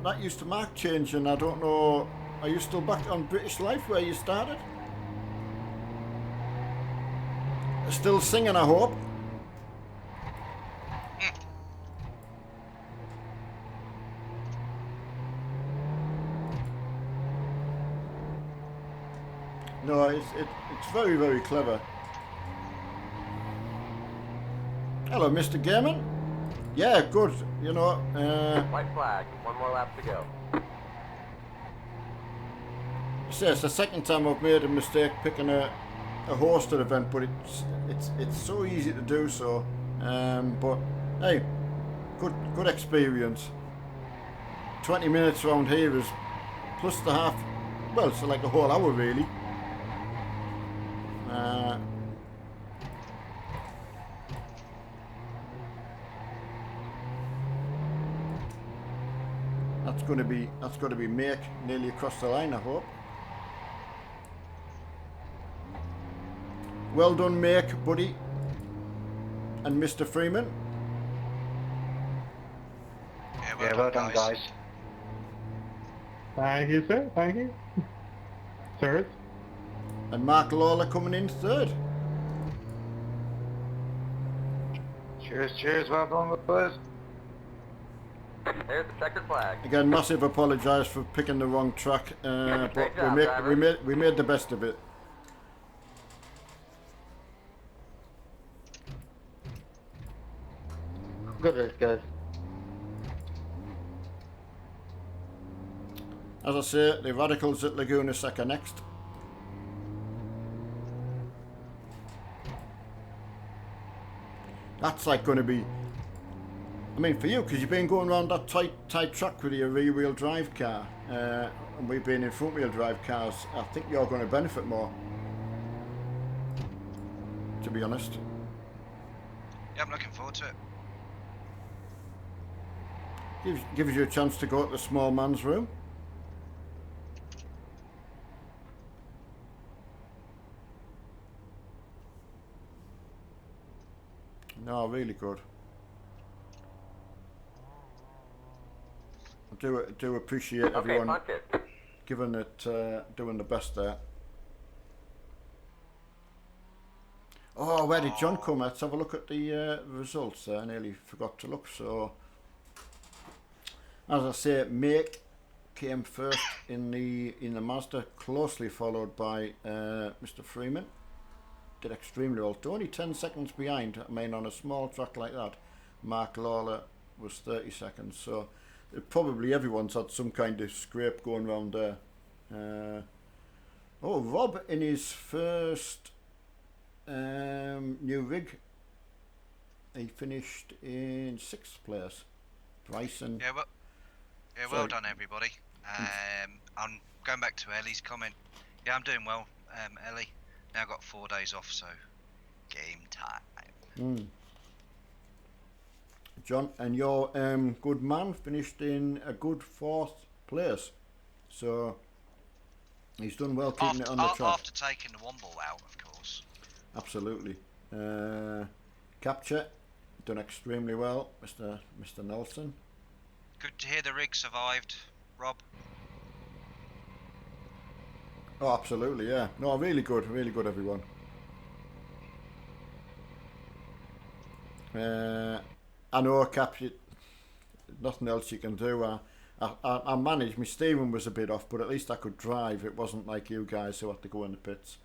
Speaker 2: that used to mark change, and I don't know. Are you still back on British Life where you started? Still singing, I hope. No, it's very, very clever. Hello, Mr. Gammon. Yeah, good. You know,
Speaker 4: White flag. One more lap to go.
Speaker 2: say it's the second time I've made a mistake picking a hosted event, but it's so easy to do so. But hey, good experience. 20 minutes around here is plus the half. Well, it's like a whole hour really. That's going to be make nearly across the line, I hope. Well done, make, buddy, and Mr. Freeman.
Speaker 1: Yeah, well done, guys.
Speaker 5: Thank you, sir. Thank you. Third.
Speaker 2: And Mark Lawler coming in third.
Speaker 3: Cheers, well done, boys.
Speaker 4: There's the checkered flag.
Speaker 2: Again, massive apologise for picking the wrong track, but
Speaker 4: Great job, driver.
Speaker 2: we made the best of it.
Speaker 5: Good race, guys.
Speaker 2: As I say, the Radicals at Laguna Seca next. That's like going to be, I mean, for you, because you've been going around that tight track with your rear-wheel drive car, and we've been in front-wheel drive cars. I think you're going to benefit more, to be honest.
Speaker 1: Yeah, I'm looking forward to it.
Speaker 2: Gives you a chance to go to the small man's room. No, really good. I do appreciate
Speaker 4: Okay,
Speaker 2: everyone
Speaker 4: punch it.
Speaker 2: giving it, doing the best there. Oh, where did John come? Let's have a look at the results there. I nearly forgot to look. So, as I say, Make came first in the Mazda, closely followed by Mr. Freeman. Did extremely well. Only 10 seconds behind. I mean, on a small track like that, Mark Lawler was 30 seconds. So, probably everyone's had some kind of scrape going around there. Oh, Rob in his first new rig, he finished in 6th place. Bryson.
Speaker 1: Yeah, well done, everybody. I'm going back to Ellie's comment. Yeah, I'm doing well, Ellie. Now I've got 4 days off, so game time.
Speaker 2: John, and your good man finished in a good 4th place. So he's done well keeping it on the track.
Speaker 1: After taking the one ball out, of course.
Speaker 2: Absolutely. Capture, done extremely well, Mr. Nelson.
Speaker 1: Good to hear the rig survived, Rob.
Speaker 2: Oh, absolutely, yeah. No, really good, everyone. I know, Cap, nothing else you can do. I managed. My steering was a bit off, but at least I could drive. It wasn't like you guys who had to go in the pits.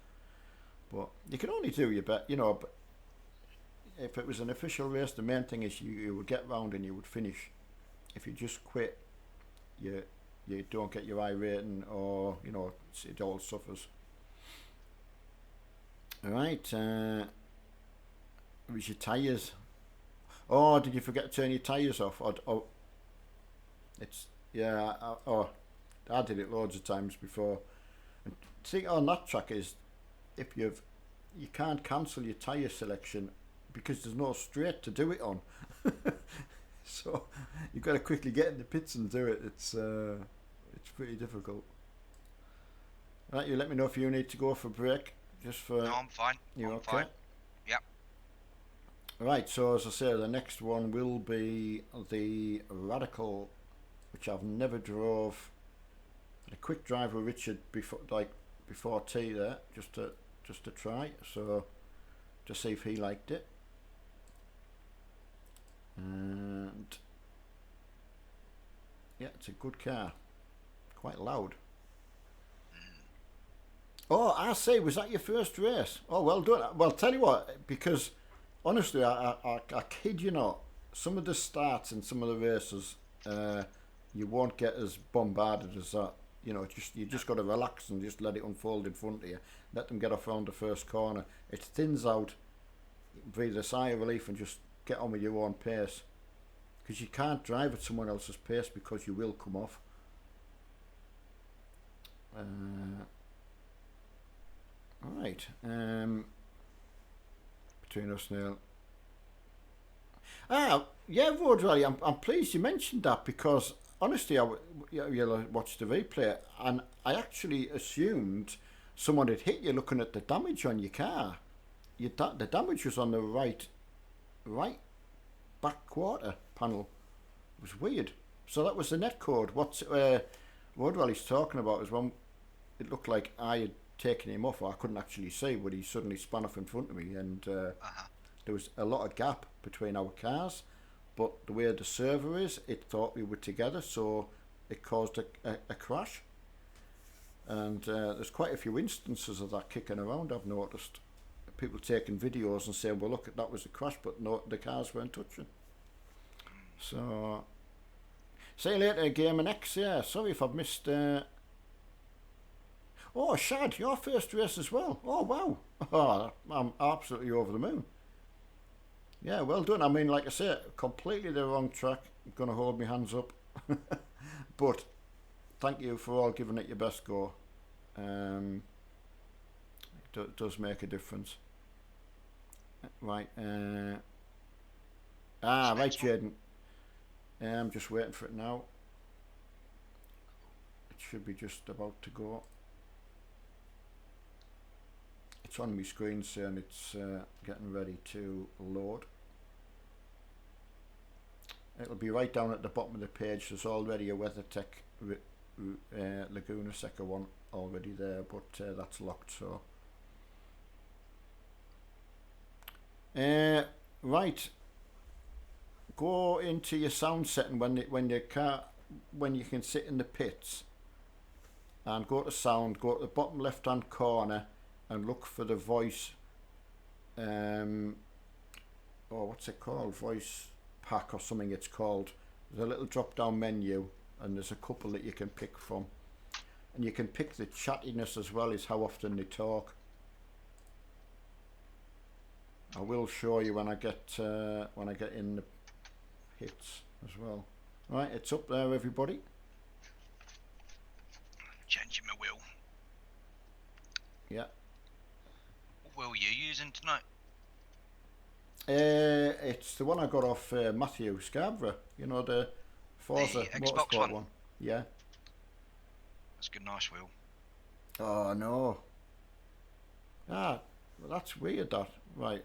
Speaker 2: But you can only do your best, you know. But if it was an official race, the main thing is you would get round and you would finish. If you just quit, you don't get your I rating, or you know, it all suffers. All right. It was your tyres. Oh, did you forget to turn your tyres off? Or it's yeah. I did it loads of times before. And the thing on that track is, if you can't cancel your tyre selection because there's no straight to do it on. So you've got to quickly get in the pits and do it. It's pretty difficult. Right, you let me know if you need to go for a break. Just for
Speaker 1: No, I'm fine.
Speaker 2: you
Speaker 1: I'm
Speaker 2: okay?
Speaker 1: fine. Yep.
Speaker 2: Right, so as I say, the next one will be the Radical, which I've never drove. Had a quick drive with Richard before tea there, just to try, so to see if he liked it. And yeah, it's a good car, quite loud. Oh, I say, was that your first race? Oh, well done. Well, tell you what, because honestly, I kid you not, some of the starts in some of the races, you won't get as bombarded as that. You know, you just got to relax and just let it unfold in front of you. Let them get off around the first corner. It thins out, breathe a sigh of relief and just get on with your own pace. Because you can't drive at someone else's pace because you will come off. Alright, between us now. Yeah, Road Rally, I'm pleased you mentioned that, because honestly, you'll watch the replay and I actually assumed someone had hit you looking at the damage on your car. The damage was on the right back quarter panel. It was weird. So that was the net code. What Road Rally's talking about is when it looked like I had taken him off, or I couldn't actually see, but he suddenly spun off in front of me, and there there was a lot of gap between our cars, but the way the server is, it thought we were together, so it caused a crash. And there's quite a few instances of that kicking around, I've noticed. People taking videos and saying, well, look, that was a crash, but no, the cars weren't touching. So, see you later, Gamer X. Yeah, sorry if I've missed... Oh, Shad, your first race as well. Oh, wow. Oh, I'm absolutely over the moon. Yeah, well done. I mean, like I say, completely the wrong track. I'm going to hold my hands up. But thank you for all giving it your best go. It does make a difference. Right. Right, Jaden. I'm just waiting for it now. It should be just about to go. It's on my screen saying it's getting ready to load. It'll be right down at the bottom of the page. There's already a WeatherTech Laguna Seca one already there, but that's locked. So, right. Go into your sound setting when you can sit in the pits, and go to sound. Go to the bottom left hand corner and look for the voice. What's it called? Voice pack or something. It's called. There's a little drop down menu, and there's a couple that you can pick from, and you can pick the chattiness as well as how often they talk. I will show you when I get in the hits as well. Right, it's up there, everybody.
Speaker 1: Changing my wheel.
Speaker 2: Yeah.
Speaker 1: What wheel are you using tonight?
Speaker 2: It's the one I got off Matthew Scarborough. You know, the Forza
Speaker 1: Xbox
Speaker 2: Motorsport one. Yeah.
Speaker 1: That's a good, nice wheel.
Speaker 2: Oh no. Well, that's weird. That right.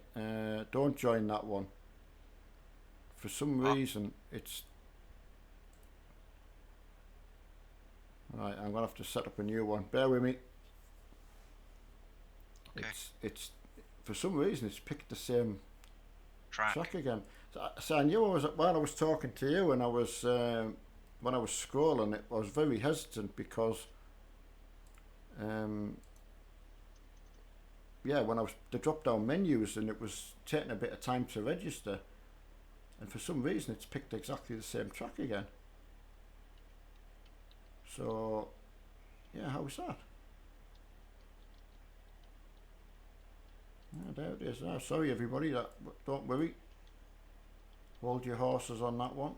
Speaker 2: Don't join that one. For some reason, it's right. I'm gonna have to set up a new one. Bear with me.
Speaker 1: Okay.
Speaker 2: It's for some reason it's picked the same
Speaker 1: Track.
Speaker 2: again. So I knew while I was talking to you, and I was when I was scrolling it, I was very hesitant because when I was the drop down menus, and it was taking a bit of time to register, and for some reason it's picked exactly the same track again. So yeah, how was that? There it is. Sorry everybody, don't worry. Hold your horses on that one.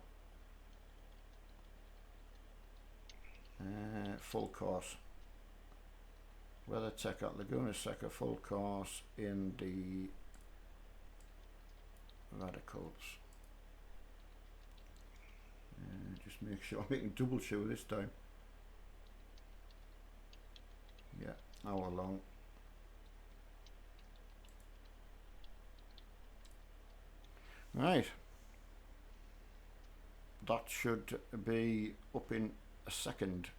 Speaker 2: Full course. WeatherTech at Laguna Seca, full course in the radicals. Just make sure I'm making double show this time. Yeah, hour long. Right. That should be up in a second.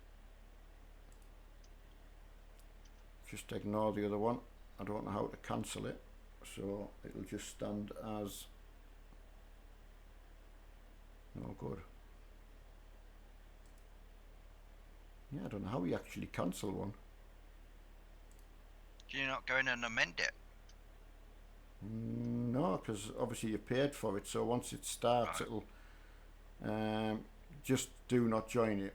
Speaker 2: Just ignore the other one. I don't know how to cancel it, so it'll just stand as no good. Yeah, I don't know how we actually cancel one.
Speaker 1: Can you not go in and amend it?
Speaker 2: No, because obviously you paid for it, so once it starts,
Speaker 1: right,
Speaker 2: it'll just do not join it.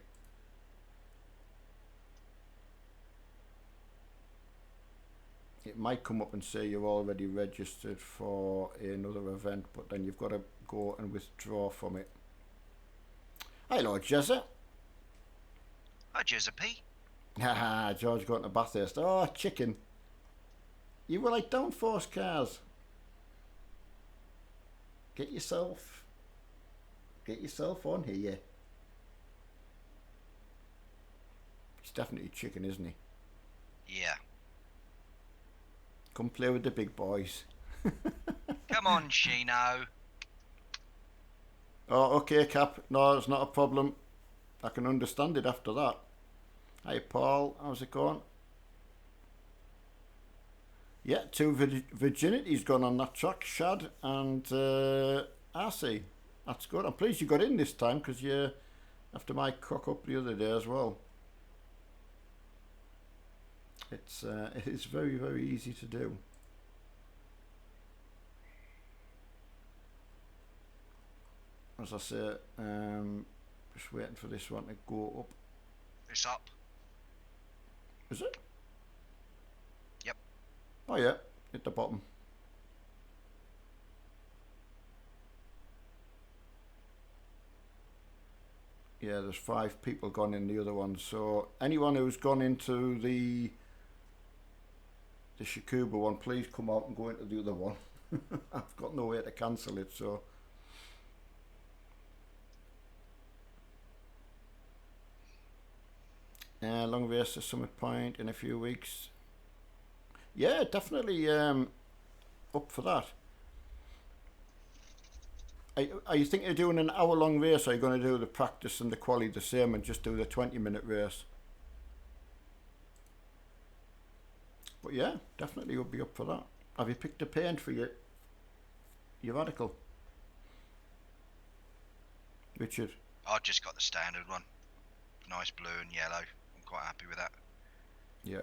Speaker 2: It might come up and say you're already registered for another event, but then you've got to go and withdraw from it. Hello, Jezza.
Speaker 1: Hi, Giuseppe.
Speaker 2: Haha, George got in a Bathurst. Oh, chicken. You were like downforce cars. Get yourself on here. He's definitely chicken, isn't he?
Speaker 1: Yeah.
Speaker 2: Come play with the big boys.
Speaker 1: Come on, Shino.
Speaker 2: Oh, okay, Cap. No, it's not a problem. I can understand it after that. Hi, Paul. How's it going? Yeah, two virginities gone on that track, Shad and RC. That's good. I'm pleased you got in this time because you, after my cock up the other day as well. It is very, very easy to do. As I say, just waiting for this one to go up.
Speaker 1: It's up.
Speaker 2: Is it?
Speaker 1: Yep.
Speaker 2: Oh yeah, at the bottom. Yeah, there's 5 people gone in the other one. So anyone who's gone into the Shikuba one, please come out and go into the other one. I've got no way to cancel it, so. Long race to Summit Point in a few weeks. Yeah, definitely up for that. Are you thinking of doing an hour-long race, or are you going to do the practice and the quali the same and just do the 20-minute race? But yeah, definitely would be up for that. Have you picked a paint for your radical, Richard?
Speaker 1: I just got the standard one. Nice blue and yellow. I'm quite happy with that.
Speaker 2: Yeah.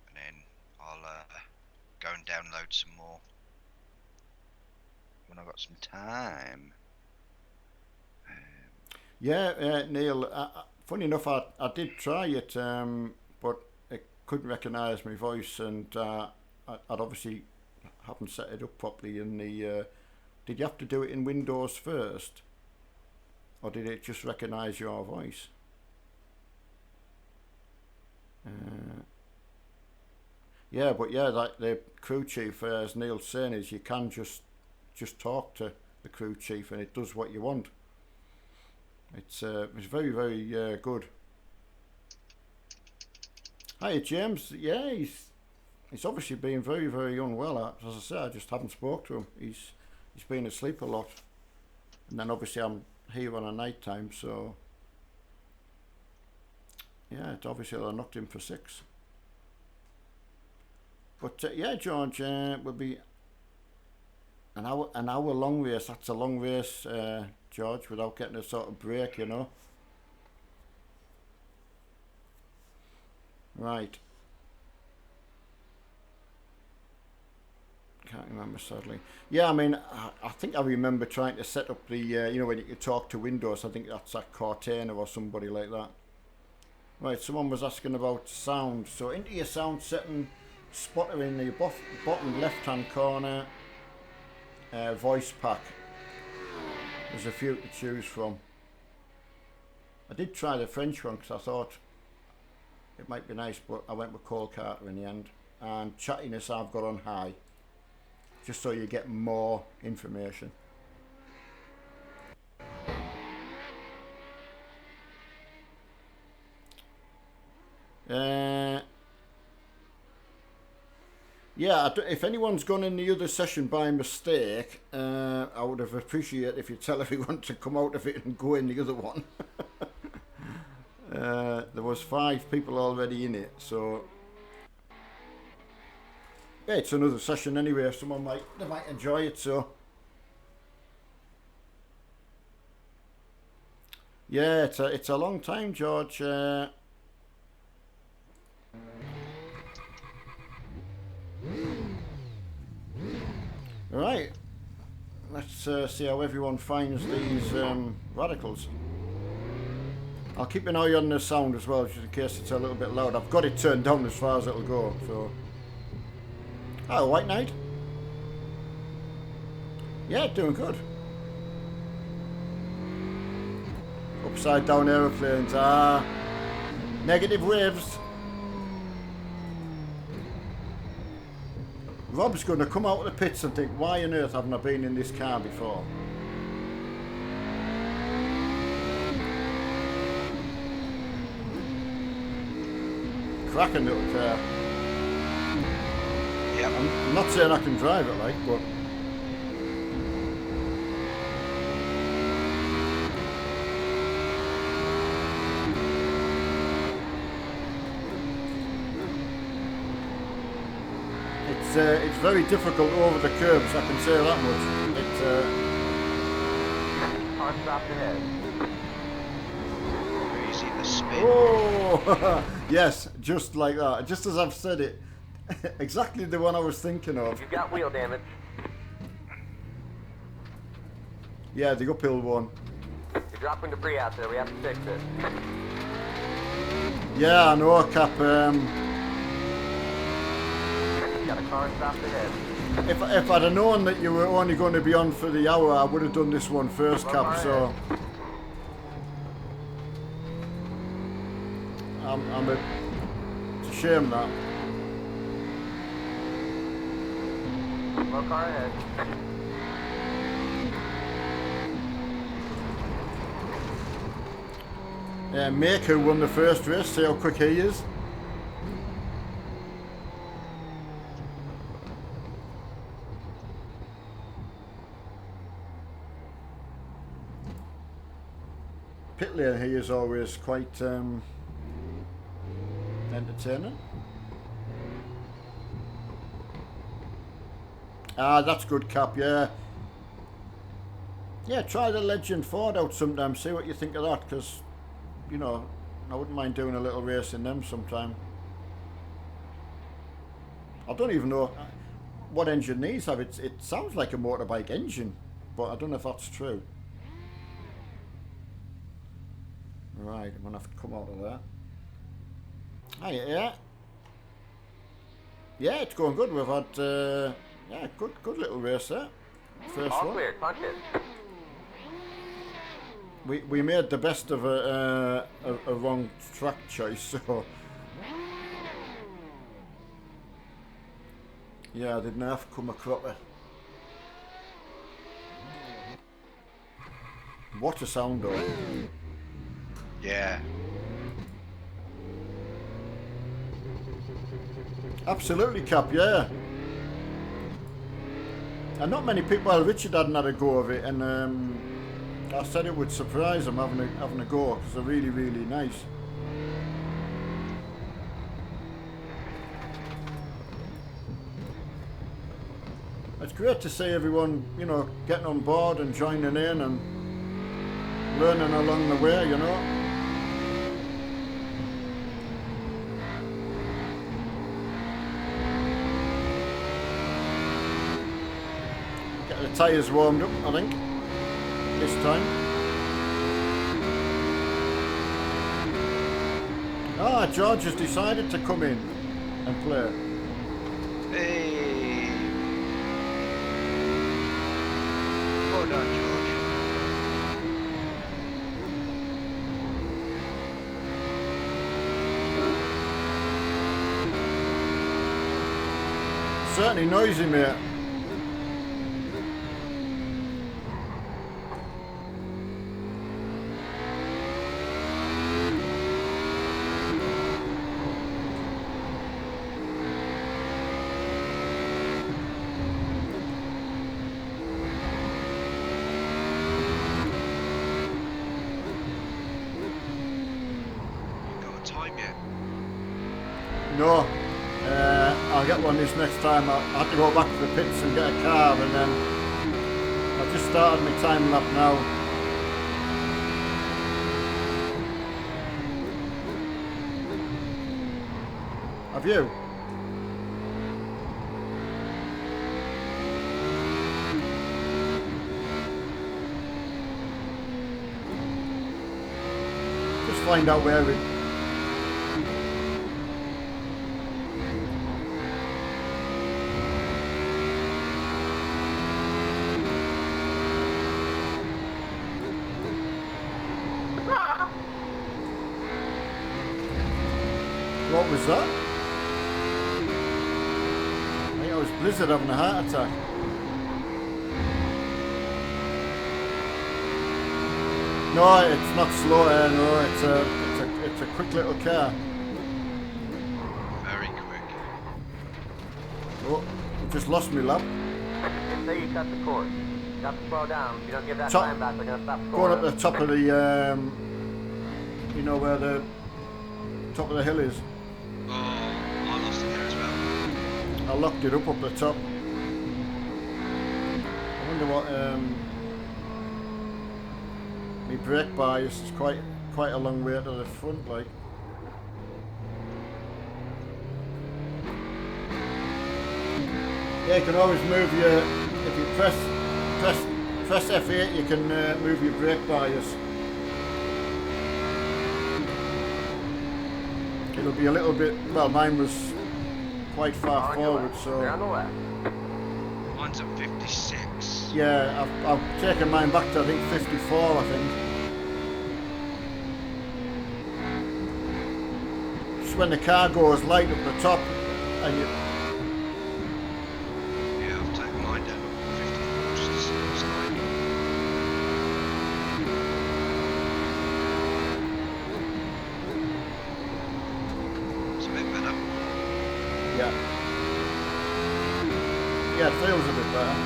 Speaker 1: And then I'll go and download some more when I've got some time.
Speaker 2: Yeah, Neil, funny enough, I did try it, but it couldn't recognise my voice, and I'd obviously haven't set it up properly in the... did you have to do it in Windows first? Or did it just recognise your voice? Yeah, but yeah, like the crew chief, as Neil's saying, is you can just talk to the crew chief and it does what you want. It's very, very good. Hi James. Yeah, he's obviously been very, very unwell. As I said, I just haven't spoke to him. He's been asleep a lot, and then obviously I'm here on a night time, so yeah, it's obviously I knocked him for 6. But yeah, George, will be an hour long race. That's a long race, George, without getting a sort of break, you know. Right. Can't remember, sadly. Yeah, I mean, I think I remember trying to set up the, you know, when you could talk to Windows. I think that's at Cortana or somebody like that. Right, someone was asking about sound. So into your sound setting, spotter in the bottom left-hand corner, voice pack. There's a few to choose from. I did try the French one because I thought it might be nice, but I went with Cole Carter in the end. And chattiness I've got on high, just so you get more information. Yeah, if anyone's gone in the other session by mistake, I would have appreciated if you tell everyone to come out of it and go in the other one. There was 5 people already in it, so yeah, it's another session anyway. Someone might enjoy it. So yeah, it's a long time, George. Right, let's see how everyone finds these radicals. I'll keep an eye on the sound as well, just in case it's a little bit loud. I've got it turned down as far as it'll go. So, oh, White Knight. Yeah, doing good. Upside down aeroplanes. Negative waves. Rob's going to come out of the pits and think, why on earth haven't I been in this car before? Cracking little car.
Speaker 1: Yep.
Speaker 2: I'm not saying I can drive it like, but It's very difficult over the curbs, I can say that much.
Speaker 4: Car stopped ahead.
Speaker 1: Easy the spin.
Speaker 2: Oh, yes, just like that. Just as I've said it. Exactly the one I was thinking of.
Speaker 4: You've got wheel damage.
Speaker 2: Yeah, the uphill one.
Speaker 4: You're dropping debris out there. We have to fix it.
Speaker 2: Yeah, I know, Cap.
Speaker 4: Got a car stopped ahead.
Speaker 2: If I'd have known that you were only going to be on for the hour, I would have done this one first, Cap. So it's a shame that.
Speaker 4: Slow car ahead.
Speaker 2: Make who won the first race. See how quick he is. Pit lane, he is always quite entertaining. Ah, that's good, Cap, yeah. Yeah, try the Legend Ford out sometime, see what you think of that, because, you know, I wouldn't mind doing a little race in them sometime. I don't even know what engine these have. It sounds like a motorbike engine, but I don't know if that's true. Right, I'm going to have to come out of there. Oh, yeah. Yeah, it's going good. We've had, yeah, good little race there. First
Speaker 4: All
Speaker 2: one.
Speaker 4: clear. Punch it.
Speaker 2: We made the best of a wrong track choice, so... Yeah, I didn't have to come a cropper. What a sound though.
Speaker 1: Yeah.
Speaker 2: Absolutely, Cap, yeah. And not many people, well, Richard hadn't had a go of it, and I said it would surprise him having a go, because they're really, really nice. It's great to see everyone, you know, getting on board and joining in and learning along the way, you know. Get the tyres warmed up, I think, this time. Ah, George has decided to come in and play.
Speaker 1: Hey. Well done, George.
Speaker 2: Certainly noisy, mate. No, I'll get one this next time. I have to go back to the pits and get a car, and then I've just started my time lap now. Have you? Just find out where it. What was that? I think it was Blizzard having a heart attack. No, it's not slow air. No, it's a quick little car.
Speaker 1: Very quick.
Speaker 2: Oh, I just lost me lap.
Speaker 4: Say you cut the course. You got to slow down. If you don't give that
Speaker 2: Top-
Speaker 4: time back, they're going to stop
Speaker 2: Going
Speaker 4: scoring.
Speaker 2: up the top of the, you know where the top of the hill is.
Speaker 1: Oh, I lost it there as well.
Speaker 2: I locked it up the top. I wonder what my brake bias is quite a long way to the front, like. Yeah, you can always move your, if you press F8, you can move your brake bias. It'll be a little bit, well, mine was quite far forward, so.
Speaker 4: Clear on the left.
Speaker 1: Mine's at 56.
Speaker 2: Yeah, I've taken mine back to I think 54, I think. Just when the car goes light up the top and you.
Speaker 1: Yeah, I've taken mine down to 54. Just it's like, it's a bit better.
Speaker 2: Yeah. Yeah, it feels a bit better.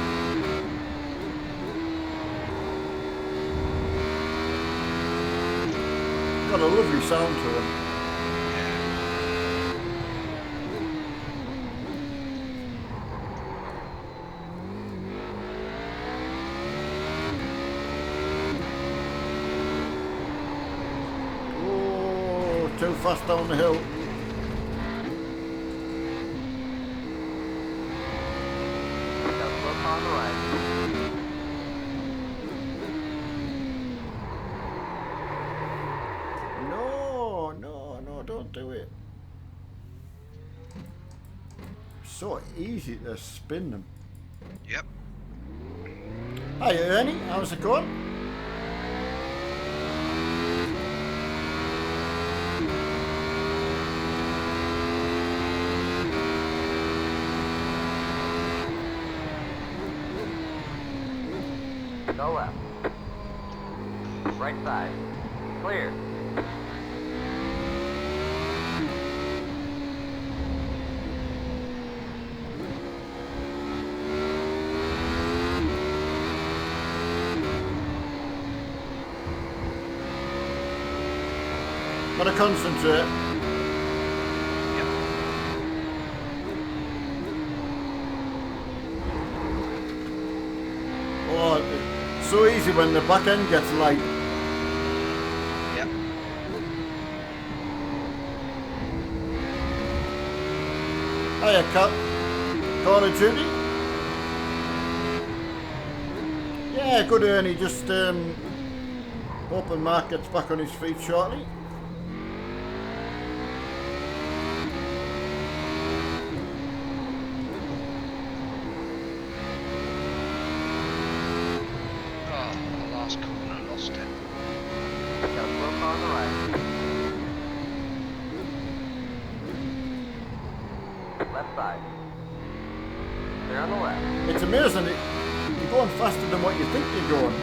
Speaker 2: Got a lovely sound to it. Oh, too fast down the hill.
Speaker 4: Got a slow car on the right.
Speaker 2: No, don't do it. So easy to spin them.
Speaker 1: Yep.
Speaker 2: Hi Ernie, how's it going?
Speaker 4: Go left. Right side. Clear.
Speaker 2: Gotta concentrate.
Speaker 1: Yep.
Speaker 2: Oh, it's so easy when the back end gets light.
Speaker 1: Yep.
Speaker 2: Hiya, Call of Duty? Yeah, good Ernie, just hoping Mark gets back on his feet shortly.
Speaker 1: Oh, the last corner, lost it.
Speaker 4: Got a slow car on the right. Left side. Clear on the left.
Speaker 2: It's amazing, you're going faster than what you think you're going.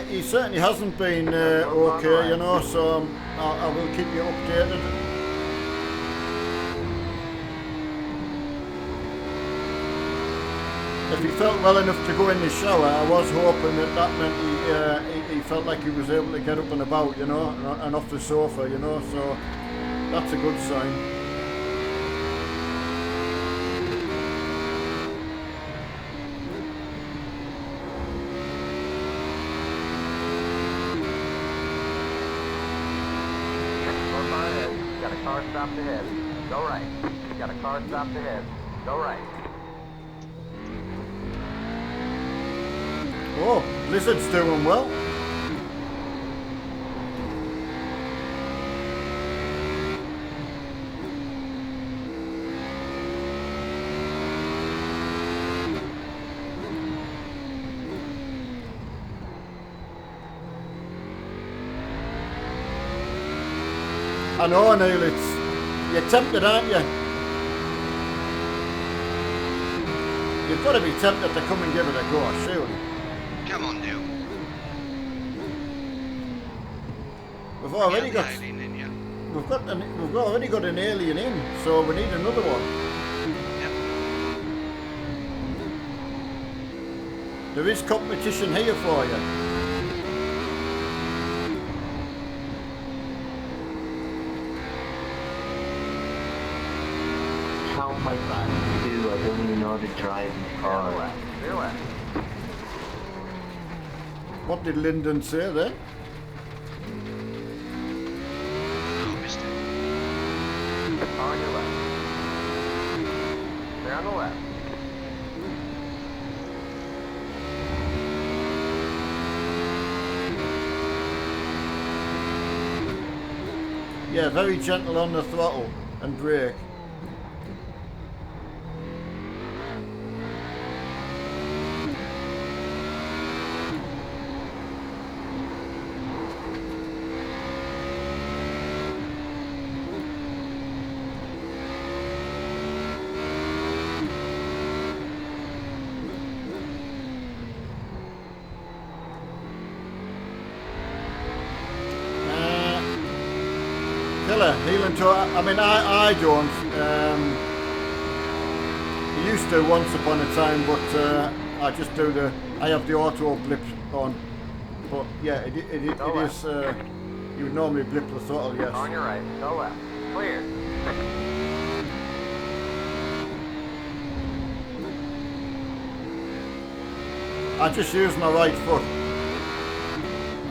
Speaker 2: He certainly hasn't been okay, you know, so I will keep you updated. If he felt well enough to go in the shower, I was hoping that meant he felt like he was able to get up and about, you know, and off the sofa, you know, so that's a good sign.
Speaker 4: Slow car ahead. Got a car stopped ahead. Go right. Got a car stopped ahead. Go right.
Speaker 2: Oh, Blizzard's doing well. I know, Neil, you're tempted, aren't you? You've got to be tempted to come and give it a go, surely.
Speaker 1: Come on, Neil.
Speaker 2: We've already
Speaker 1: Get
Speaker 2: got
Speaker 1: the alien in you.
Speaker 2: we've already got an alien in, so we need another one.
Speaker 1: Yep.
Speaker 2: There is competition here for you.
Speaker 6: How am I back to? I don't even know how to drive the
Speaker 4: Clear
Speaker 6: car.
Speaker 4: left. Clear left.
Speaker 2: What did Lyndon say then?
Speaker 1: Oh, missed it.
Speaker 4: Car on your left. Clear on the left.
Speaker 2: Yeah, very gentle on the throttle and brake. Killer, healing to. I mean, I don't. I used to once upon a time, but I just do the. I have the auto blip on. But yeah, it is. You would normally blip the throttle, yes.
Speaker 4: On your right. Go left. Clear.
Speaker 2: I just use my right foot.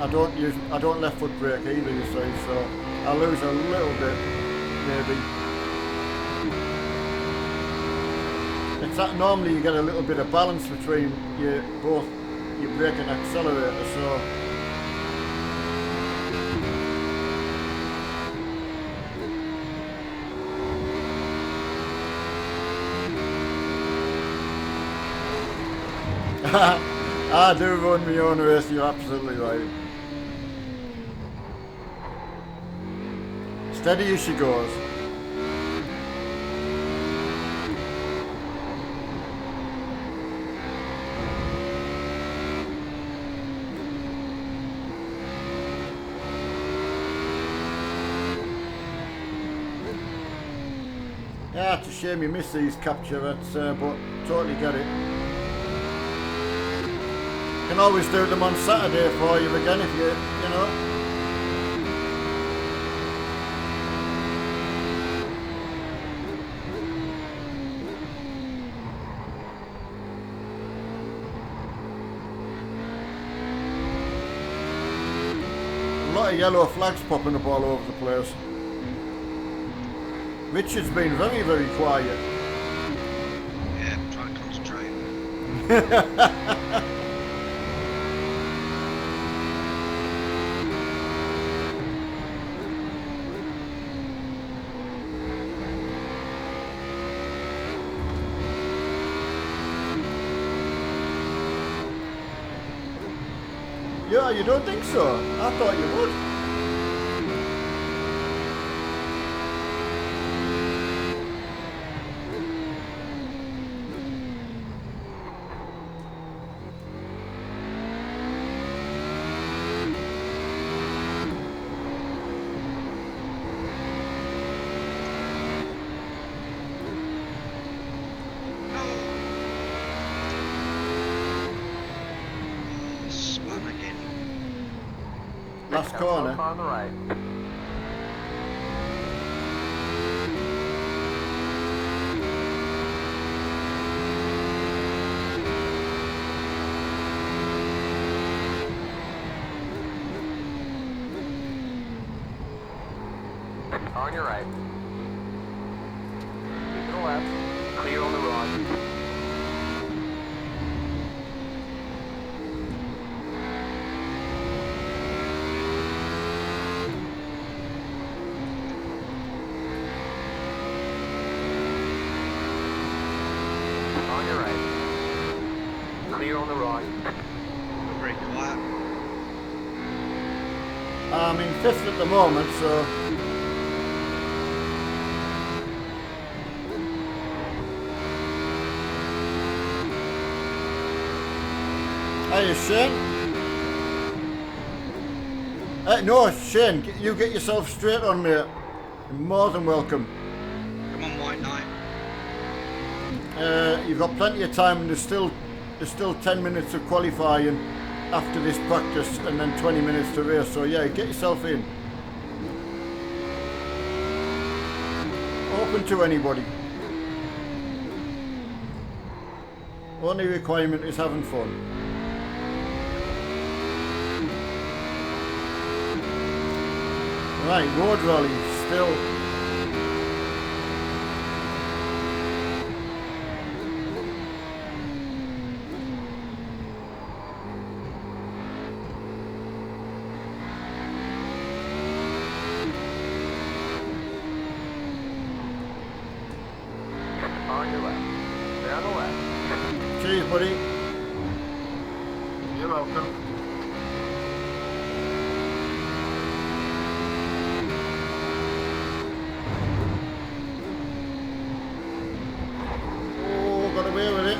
Speaker 2: I don't left foot brake either, you see, so I lose a little bit, maybe. It's that normally you get a little bit of balance between both your brake and accelerator, so. I do run my own race, you're absolutely right. Steady as she goes. Yeah, it's a shame you miss these capture, but totally get it. Can always do them on Saturday for you again if you know. A lot of yellow flags popping up all over the place. Richard's been very, very quiet.
Speaker 1: Yeah, I'm trying to concentrate.
Speaker 2: Yeah, you don't think so? I thought you would.
Speaker 1: Spun again.
Speaker 2: Last
Speaker 4: Got a slow
Speaker 2: corner.
Speaker 4: car on the right. Car on your right. Keep to the left. Clear on the right. On your right. Clear on the right.
Speaker 1: Very quiet.
Speaker 2: I'm in fifth at the moment, so. Hey, Shane. No, Shane, you get yourself straight on, mate. You're more than welcome.
Speaker 1: Come on, White Knight.
Speaker 2: You've got plenty of time, and there's still 10 minutes of qualifying after this practice, and then 20 minutes to race. So yeah, get yourself in. Open to anybody. Only requirement is having fun. Right, road rally still.
Speaker 4: On your left. Clear on the left.
Speaker 2: Cheers, buddy.
Speaker 3: You're welcome.
Speaker 2: Oh, got away with it.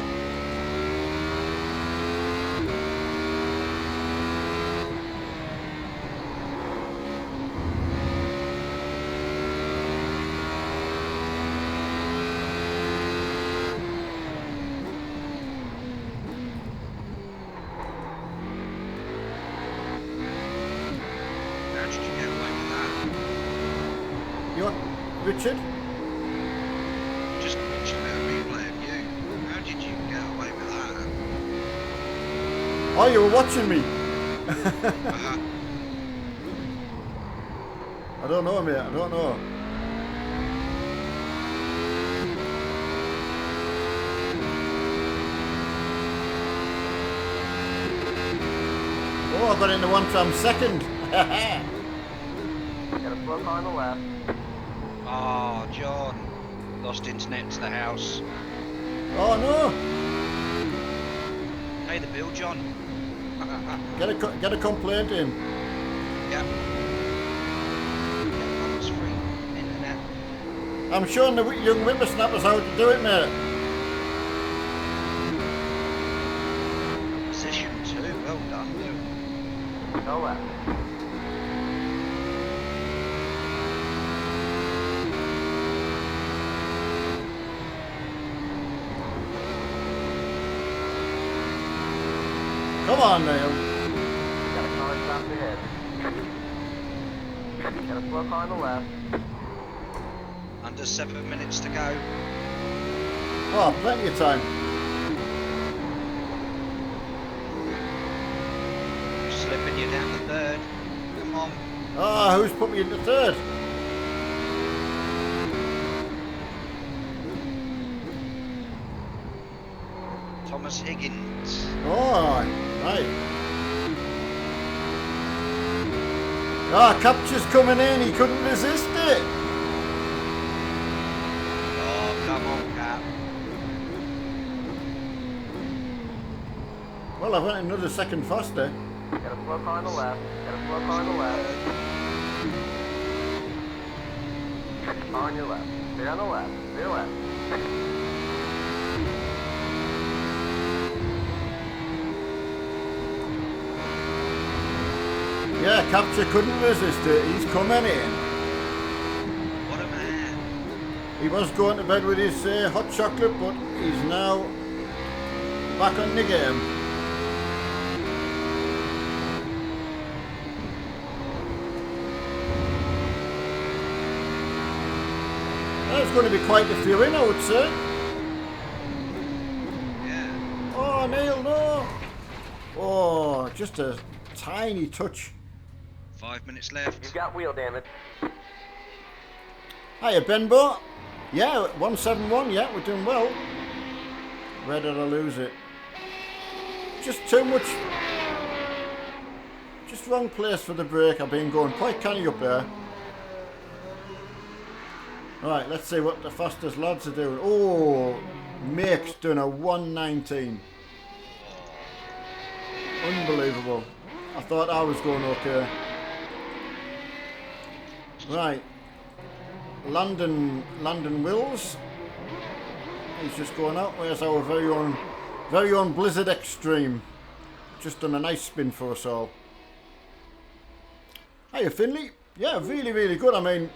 Speaker 1: How did you get away with that?
Speaker 2: You want Richard?
Speaker 1: Just watching a replay of you. How did you get away with that?
Speaker 2: Oh, you were watching me. I don't know, mate. I don't know. Oh, I got into one from second.
Speaker 4: Got a slow car on the left.
Speaker 1: Oh, John. Lost internet to the house.
Speaker 2: Oh no!
Speaker 1: Pay the bill, John.
Speaker 2: Get a complaint in.
Speaker 1: Yep. That was free internet.
Speaker 2: I'm showing the young whippersnappers how to do it, mate.
Speaker 1: Position 2. Well done, you.
Speaker 4: Go left.
Speaker 2: Come on, Neil.
Speaker 4: Got a car stopped ahead. Got a slow car on the left.
Speaker 1: Under 7 minutes to go.
Speaker 2: Oh, plenty of time.
Speaker 1: Slipping you down the third. Come on.
Speaker 2: Ah, who's put me into third?
Speaker 1: Thomas Higgins.
Speaker 2: Oh, right. Ah, Capture's coming in. He couldn't resist it.
Speaker 1: Oh, come on, Cap.
Speaker 2: Well, I went another second faster.
Speaker 4: Got a slow car on the left. Got a slow car on the left. On your left. Clear on the left. Clear left.
Speaker 2: Yeah, Capture couldn't resist it. He's coming in.
Speaker 1: What a man.
Speaker 2: He was going to bed with his hot chocolate, but he's now back on the game. There's going to be quite a few in, I would say.
Speaker 1: Yeah.
Speaker 2: Oh, Neil, no. Oh, just a tiny touch.
Speaker 1: 5 minutes left.
Speaker 4: You've got wheel damage.
Speaker 2: Hiya, Benbo. Yeah, 171, yeah, we're doing well. Where did I lose it? Just too much. Just wrong place for the brake. I've been going quite canny up there. Right, let's see what the fastest lads are doing. Oh, Make's done a 119. Unbelievable. I thought I was going okay. Right. Landon Wills. He's just going out. Where's our very own Blizzard Extreme? Just done a nice spin for us all. Hiya, Finley. Yeah, really, really good. I mean,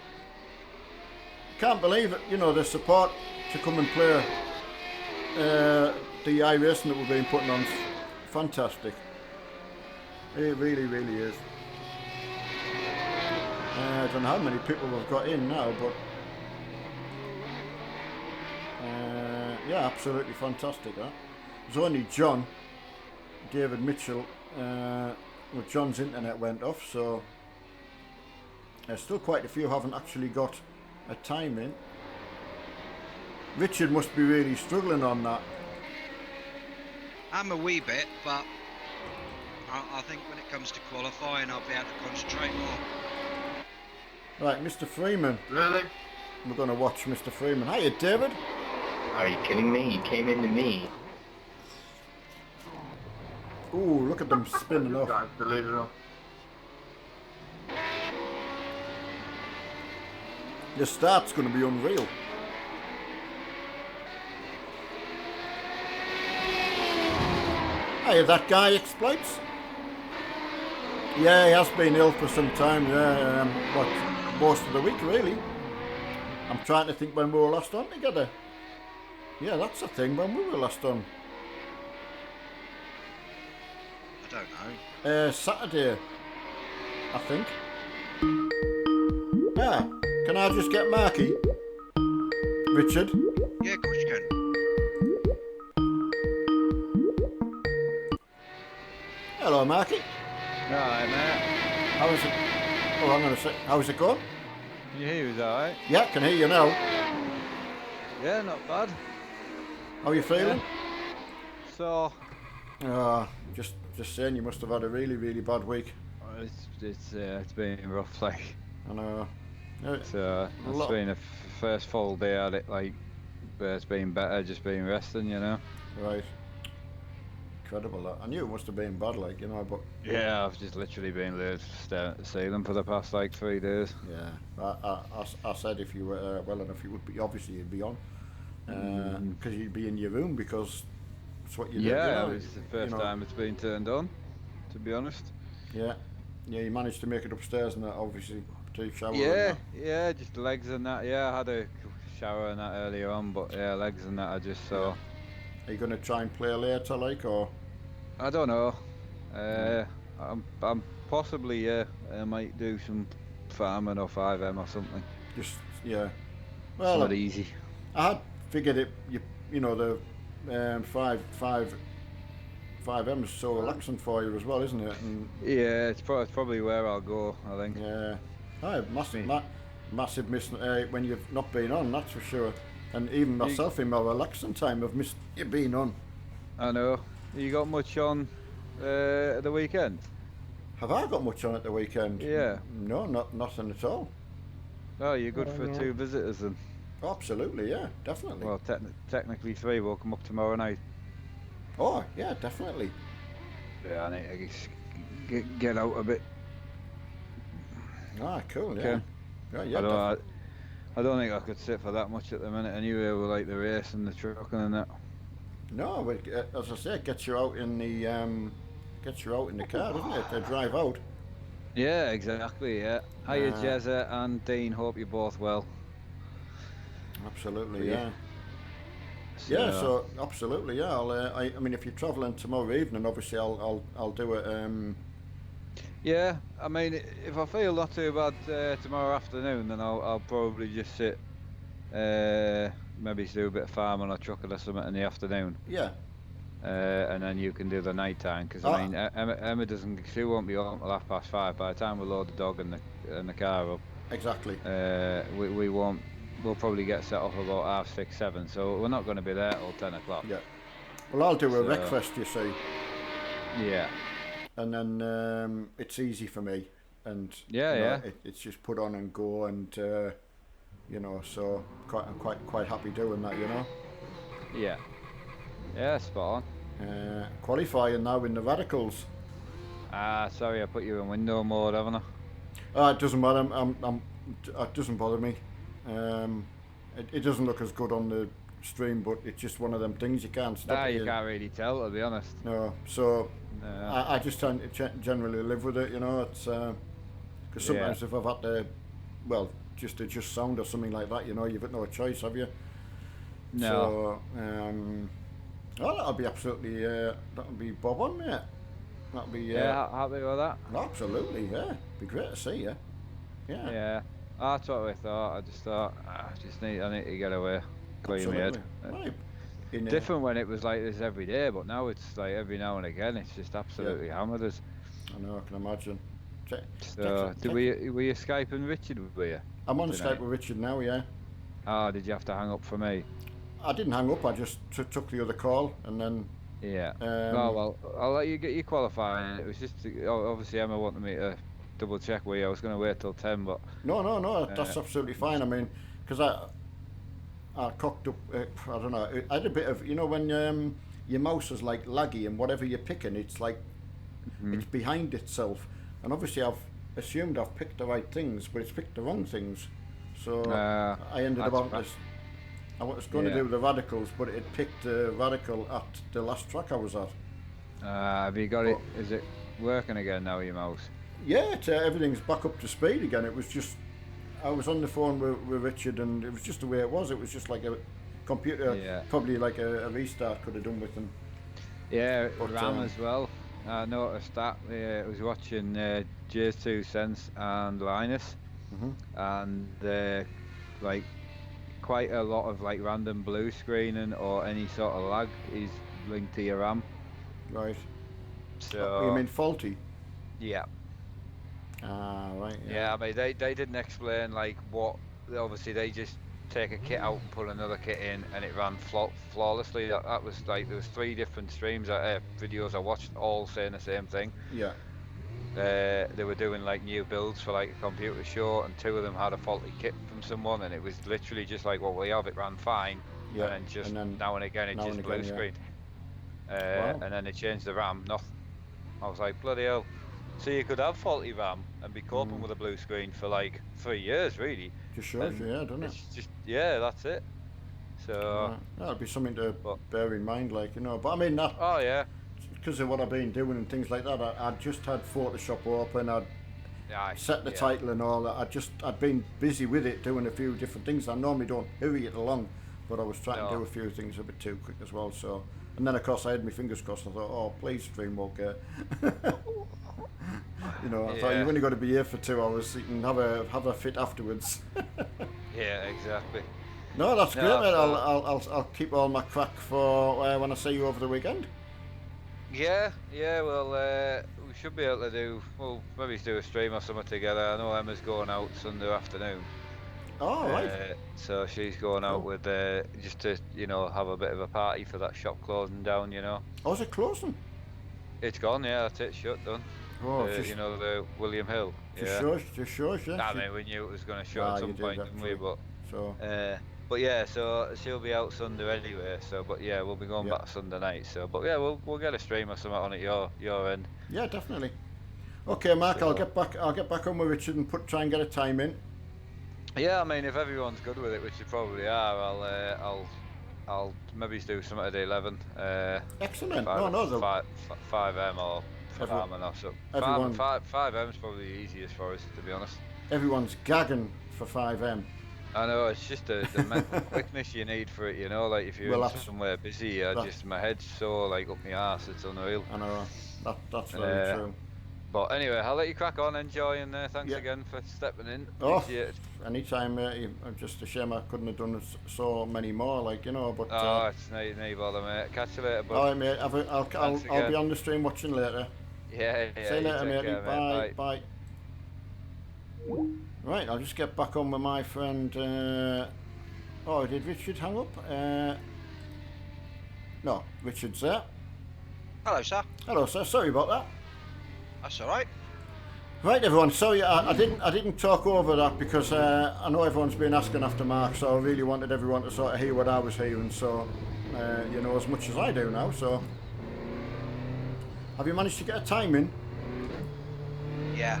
Speaker 2: can't believe it. You know, the support to come and play the iRacing that we've been putting on is fantastic. It really, really is. I don't know how many people we've got in now, but yeah, absolutely fantastic. That there's only John, David Mitchell. Well, John's internet went off, so still quite a few haven't actually got a time in. Richard must be really struggling on that.
Speaker 1: I'm a wee bit, but I think when it comes to qualifying, I'll be able to concentrate more.
Speaker 2: Right, Mr. Freeman.
Speaker 6: Really?
Speaker 2: We're going to watch Mr. Freeman. Hiya, David.
Speaker 6: Are you kidding me? You came into me.
Speaker 2: Ooh, look at them spinning off.
Speaker 3: That's delusional.
Speaker 2: The start's going to be unreal. Hey, that guy exploits. Yeah, he has been ill for some time. Yeah, what, most of the week really. I'm trying to think when we were last on together. Yeah, that's the thing. When we were last on.
Speaker 1: I don't know.
Speaker 2: Saturday, I think. Yeah. Can I just get Marky? Richard?
Speaker 1: Yeah, of course you can.
Speaker 2: Hello, Marky.
Speaker 7: Alright, mate.
Speaker 2: How is it? Oh, hang on a sec. How's it going?
Speaker 7: Can you hear us alright?
Speaker 2: Yeah, can hear you now.
Speaker 7: Yeah, not bad.
Speaker 2: How are you feeling?
Speaker 7: So,
Speaker 2: Just saying, you must have had a really, really bad week.
Speaker 7: it's been rough, like.
Speaker 2: I know.
Speaker 7: It's
Speaker 2: lot-
Speaker 7: been a first full day at it, like, but it's been better just being resting, you know?
Speaker 2: Right. Incredible that. I knew it must have been bad, like, you know, but
Speaker 7: Yeah, I've just literally been laid staring at the ceiling for the past, like, 3 days.
Speaker 2: yeah. I said if you were well enough, you would be, obviously you'd be on. Because you'd be in your room because it's what you do.
Speaker 7: Yeah,
Speaker 2: you know,
Speaker 7: it's the first
Speaker 2: you know.
Speaker 7: time it's been turned on, to be honest.
Speaker 2: Yeah. Yeah, you managed to make it upstairs and that, obviously, to shower and
Speaker 7: Yeah,
Speaker 2: that.
Speaker 7: yeah, just legs and that. Yeah, I had a shower and that earlier on, but yeah, legs and that I just saw.
Speaker 2: Are you going to try and play later, like, or?
Speaker 7: I don't know. I'm possibly, yeah. I might do some farming or 5M or something.
Speaker 2: Just, yeah. Well,
Speaker 7: Something easy.
Speaker 2: I had figured it, you know, the 5M is so relaxing for you as well, isn't it? And
Speaker 7: Yeah, it's probably where I'll go, I think.
Speaker 2: yeah, massive,
Speaker 7: Me.
Speaker 2: massive miss when you've not been on, that's for sure. And even myself in my relaxing time, I've missed you being on.
Speaker 7: I know. You got much on the weekend?
Speaker 2: Have I got much on at the weekend?
Speaker 7: Yeah.
Speaker 2: No, nothing at all.
Speaker 7: Oh, you're good for 2 visitors then.
Speaker 2: Absolutely, yeah, definitely.
Speaker 7: Well, technically 3 will come up tomorrow night.
Speaker 2: Oh, yeah, definitely.
Speaker 7: Yeah, I need to get out a bit.
Speaker 2: Ah, cool, yeah.
Speaker 7: Okay.
Speaker 2: Yeah, yeah,
Speaker 7: I don't think I could sit for that much at the minute anyway, with like the race and the trucking and that.
Speaker 2: No, but as I say, it gets you out in the car, doesn't it? To drive out.
Speaker 7: Yeah, exactly, yeah. Hiya,
Speaker 2: Ah.
Speaker 7: Jezza and Dean, hope you're both well.
Speaker 2: Absolutely,
Speaker 7: Yeah.
Speaker 2: yeah. Yeah, so absolutely, yeah. I mean, if you're travelling tomorrow evening, obviously I'll do it.
Speaker 7: Yeah, I mean, if I feel not too bad tomorrow afternoon, then I'll probably just sit, maybe do a bit of farming or trucking or something in the afternoon.
Speaker 2: Yeah,
Speaker 7: And then you can do the night time, because I mean, Emma she won't be home till 5:30. By the time we load the dog and the car up,
Speaker 2: exactly.
Speaker 7: we'll probably get set off about 6:30, 7. So we're not going to be there till 10 o'clock.
Speaker 2: Yeah. Well, I'll do a
Speaker 7: So-
Speaker 2: breakfast, you see,
Speaker 7: Yeah.
Speaker 2: and then it's easy for me, and
Speaker 7: Yeah,
Speaker 2: you know,
Speaker 7: yeah.
Speaker 2: it's just put on and go, and you know, so I'm quite happy doing that, you know.
Speaker 7: Yeah. Yeah, spot on.
Speaker 2: Qualifying now in the radicals.
Speaker 7: Sorry, I put you in window mode, haven't I?
Speaker 2: It doesn't matter. It doesn't bother me. It doesn't look as good on the stream, but it's just one of them things you can't stop.
Speaker 7: You can't really tell, to be honest.
Speaker 2: No, so
Speaker 7: No.
Speaker 2: I just tend to generally live with it. You know, it's because sometimes if I've had to, well, just adjust sound or something like that. You know, you've got no choice, have you?
Speaker 7: No.
Speaker 2: So, well, that'll be absolutely, that'll be bob on, mate. That'll be,
Speaker 7: Yeah, happy with that.
Speaker 2: absolutely, yeah. Be great to see you. Yeah,
Speaker 7: Yeah, that's what I thought. I just thought, I need to get away, clear my head.
Speaker 2: absolutely. Right. In,
Speaker 7: Different when it was like this every day, but now it's like every now and again. It's just absolutely hammered us.
Speaker 2: I know, I can imagine.
Speaker 7: So, were you Skyping Richard? Were you?
Speaker 2: I'm on
Speaker 7: tonight?
Speaker 2: Skype with Richard now, yeah.
Speaker 7: Oh, did you have to hang up for me?
Speaker 2: I didn't hang up, I just took the other call and then...
Speaker 7: Yeah. Oh well, I'll let you get your qualifying. It was just obviously Emma wanted me to double check with you. I was going to wait till 10, but
Speaker 2: No, that's absolutely fine. I mean, because I cocked up, I don't know, I had a bit of, you know, when your mouse is like laggy and whatever you're picking, it's like, it's behind itself. And obviously I've assumed I've picked the right things, but it's picked the wrong things. So I ended up on this. I was going to do the radicals, but it picked the radical at the last track I was at.
Speaker 7: Have you got it? Is it working again now, your mouse?
Speaker 2: Yeah, everything's back up to speed again. It was just, I was on the phone with Richard, and it was just the way it was. It was just like a computer, probably like a restart could have done with them.
Speaker 7: Yeah, but, RAM as well. I noticed that. I was watching Jay's 2 Cents and Linus, and like quite a lot of like random blue screening or any sort of lag is linked to your RAM.
Speaker 2: Right.
Speaker 7: So
Speaker 2: you mean faulty?
Speaker 7: Yeah.
Speaker 2: Ah, right.
Speaker 7: Yeah, I mean they didn't explain like what. Obviously they just take a kit out and put another kit in, and it ran flawlessly. That was like there was 3 different streams, videos I watched, all saying the same thing.
Speaker 2: Yeah.
Speaker 7: They were doing like new builds for like a computer show, and 2 of them had a faulty kit from someone, and it was literally just like what we have. It ran fine, and then just now and again it just blue screened.
Speaker 2: Wow.
Speaker 7: And then they changed the RAM. Nothing. I was like, bloody hell. So you could have faulty RAM and be coping with a blue screen for like 3 years, really.
Speaker 2: Just shows you, doesn't it?
Speaker 7: It's just, that's it. So
Speaker 2: that'd be something to bear in mind, like, you know. But I mean that.
Speaker 7: Oh yeah.
Speaker 2: Because of what I've been doing and things like that, I just had Photoshop open. I'd set the title and all that. I'd been busy with it, doing a few different things. I normally don't hurry it along, but I was trying to do a few things a bit too quick as well. So, and then of course I had my fingers crossed. I thought, oh please, DreamWalker. You know, I thought you've only got to be here for 2 hours. So you can have a fit afterwards.
Speaker 7: Yeah, exactly.
Speaker 2: No, that's great, mate. I'll keep all my crack for when I see you over the weekend.
Speaker 7: Yeah. Well, we should be able to maybe do a stream or something together. I know Emma's going out Sunday afternoon.
Speaker 2: Oh, right.
Speaker 7: So she's going out with just to have a bit of a party for that shop closing down.
Speaker 2: Oh, is it closing?
Speaker 7: It's gone. Yeah, that's it. Shut done.
Speaker 2: Oh,
Speaker 7: the William Hill.
Speaker 2: Just shows, yeah.
Speaker 7: I mean, we knew it was going to shut at some point, didn't we? But
Speaker 2: so.
Speaker 7: But yeah, so she'll be out Sunday anyway. So, but yeah, we'll be going back Sunday night. So, but yeah, we'll get a stream or something on at your end.
Speaker 2: Yeah, definitely. Okay, Mark, so, I'll get back on with Richard and try and get a time in.
Speaker 7: Yeah, I mean, if everyone's good with it, which they probably are, I'll maybe do something at 11.
Speaker 2: Excellent.
Speaker 7: 5M or 5M or something. 5M's probably the easiest for us, to be honest.
Speaker 2: Everyone's gagging for 5M.
Speaker 7: I know, it's just the mental quickness you need for it, like if you're somewhere busy, my head's so like up my arse, it's unreal.
Speaker 2: I know, that's very true.
Speaker 7: But anyway, I'll let you crack on, enjoy, and thanks again for stepping in. Appreciate it.
Speaker 2: Anytime, just a shame I couldn't have done so many more, like, but...
Speaker 7: it's no bother, mate. Catch you later, bud.
Speaker 2: Alright, mate, I'll be on the stream watching later.
Speaker 7: Yeah.
Speaker 2: See you later, mate. Bye. Right, I'll just get back on with my friend. Did Richard hang up? No, Richard's there.
Speaker 1: Hello, sir.
Speaker 2: Hello, sir. Sorry about that.
Speaker 1: That's all right.
Speaker 2: Right, everyone. Sorry, I didn't talk over that because I know everyone's been asking after Mark, so I really wanted everyone to sort of hear what I was hearing. So, as much as I do now. So, have you managed to get a time in?
Speaker 1: Yeah.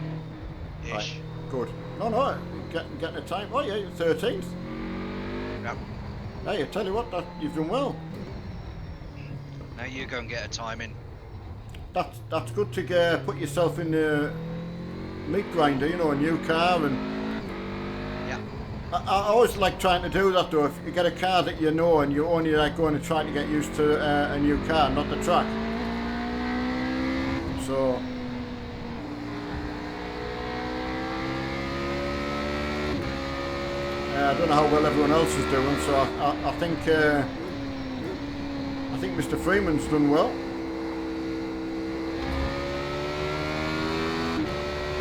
Speaker 1: Ish.
Speaker 2: Right. Good. No, getting a time. Oh yeah, 13th.
Speaker 1: Yep.
Speaker 2: Hey, I tell you what, you've done well.
Speaker 1: Now you go and get a time in.
Speaker 2: That's good to put yourself in the meat grinder, a new car and.
Speaker 1: Yeah.
Speaker 2: I always like trying to do that though. If you get a car that you know and you're only like going to try to get used to a new car, not the track. So I don't know how well everyone else is doing. So I think Mr. Freeman's done well.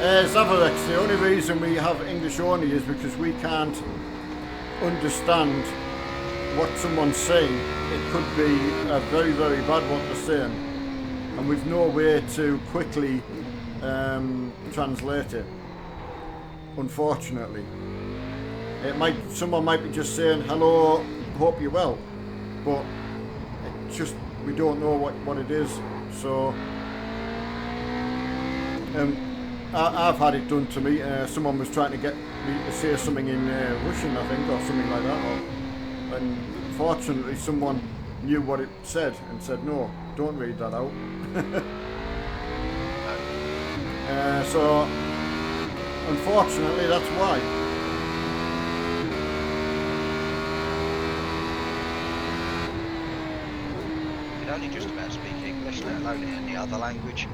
Speaker 2: Zavarex, the only reason we have English only is because we can't understand what someone's saying. It could be very, very bad what they're saying, and we've no way to quickly translate it, unfortunately. Someone might be just saying, hello, hope you're well, but it just, we don't know what it is. So I've had it done to me. Someone was trying to get me to say something in Russian, I think, or something like that. And fortunately, someone knew what it said and said, no, don't read that out. So, unfortunately, that's why.
Speaker 1: You can only just about speak English, let alone in any other language.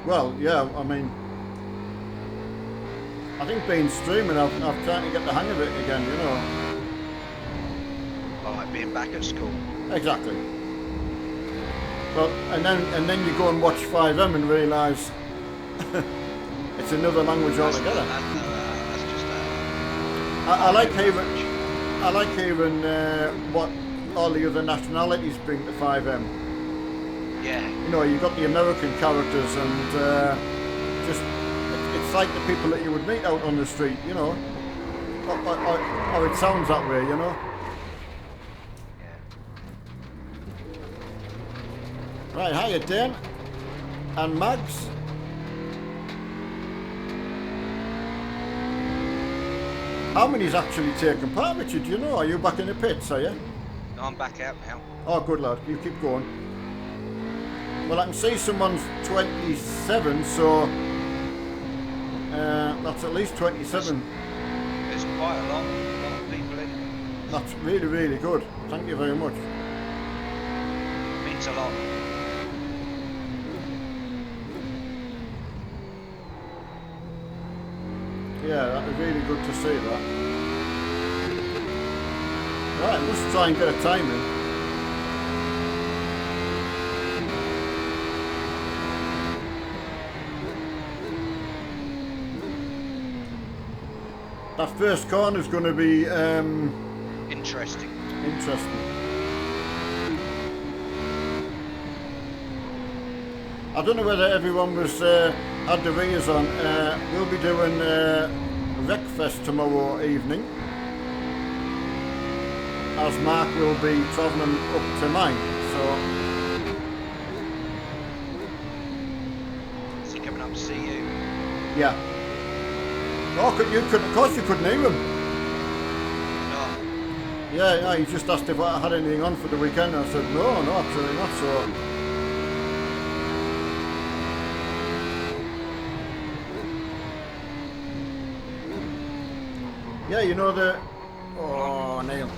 Speaker 2: Well, yeah, I mean, I think being streaming, I've tried to get the hang of it again, you know.
Speaker 1: Like being back at school.
Speaker 2: Exactly. Well, and then you go and watch 5M and realise it's another language altogether.
Speaker 1: That's just
Speaker 2: I like hearing what all the other nationalities bring to 5M.
Speaker 1: yeah.
Speaker 2: You know, you've got the American characters and just it's like the people that you would meet out on the street, you know. Or it sounds that way, you know. Right, hiya Dan and Mags. How many's actually taken part, Richard? Do you know? Are you back in the pits, are you?
Speaker 1: No, I'm back out now.
Speaker 2: Oh, good lad. You keep going. Well, I can see someone's 27, so that's at least 27.
Speaker 1: There's quite a lot of people in.
Speaker 2: That's really, really good. Thank you very much.
Speaker 1: It means a lot.
Speaker 2: Yeah, that was really good to see that. Right, let's try and get a time in. That first corner is going to be
Speaker 1: Interesting.
Speaker 2: interesting. I don't know whether everyone was had the ringers on. We'll be doing Wreckfest tomorrow evening, as Mark will be travelling up to mine. So
Speaker 1: Is he coming up to see you?
Speaker 2: yeah. Oh, of course you couldn't hear him.
Speaker 1: No.
Speaker 2: Yeah, he just asked if I had anything on for the weekend. I said no, absolutely not. So. Yeah, you know the... Oh, Neil.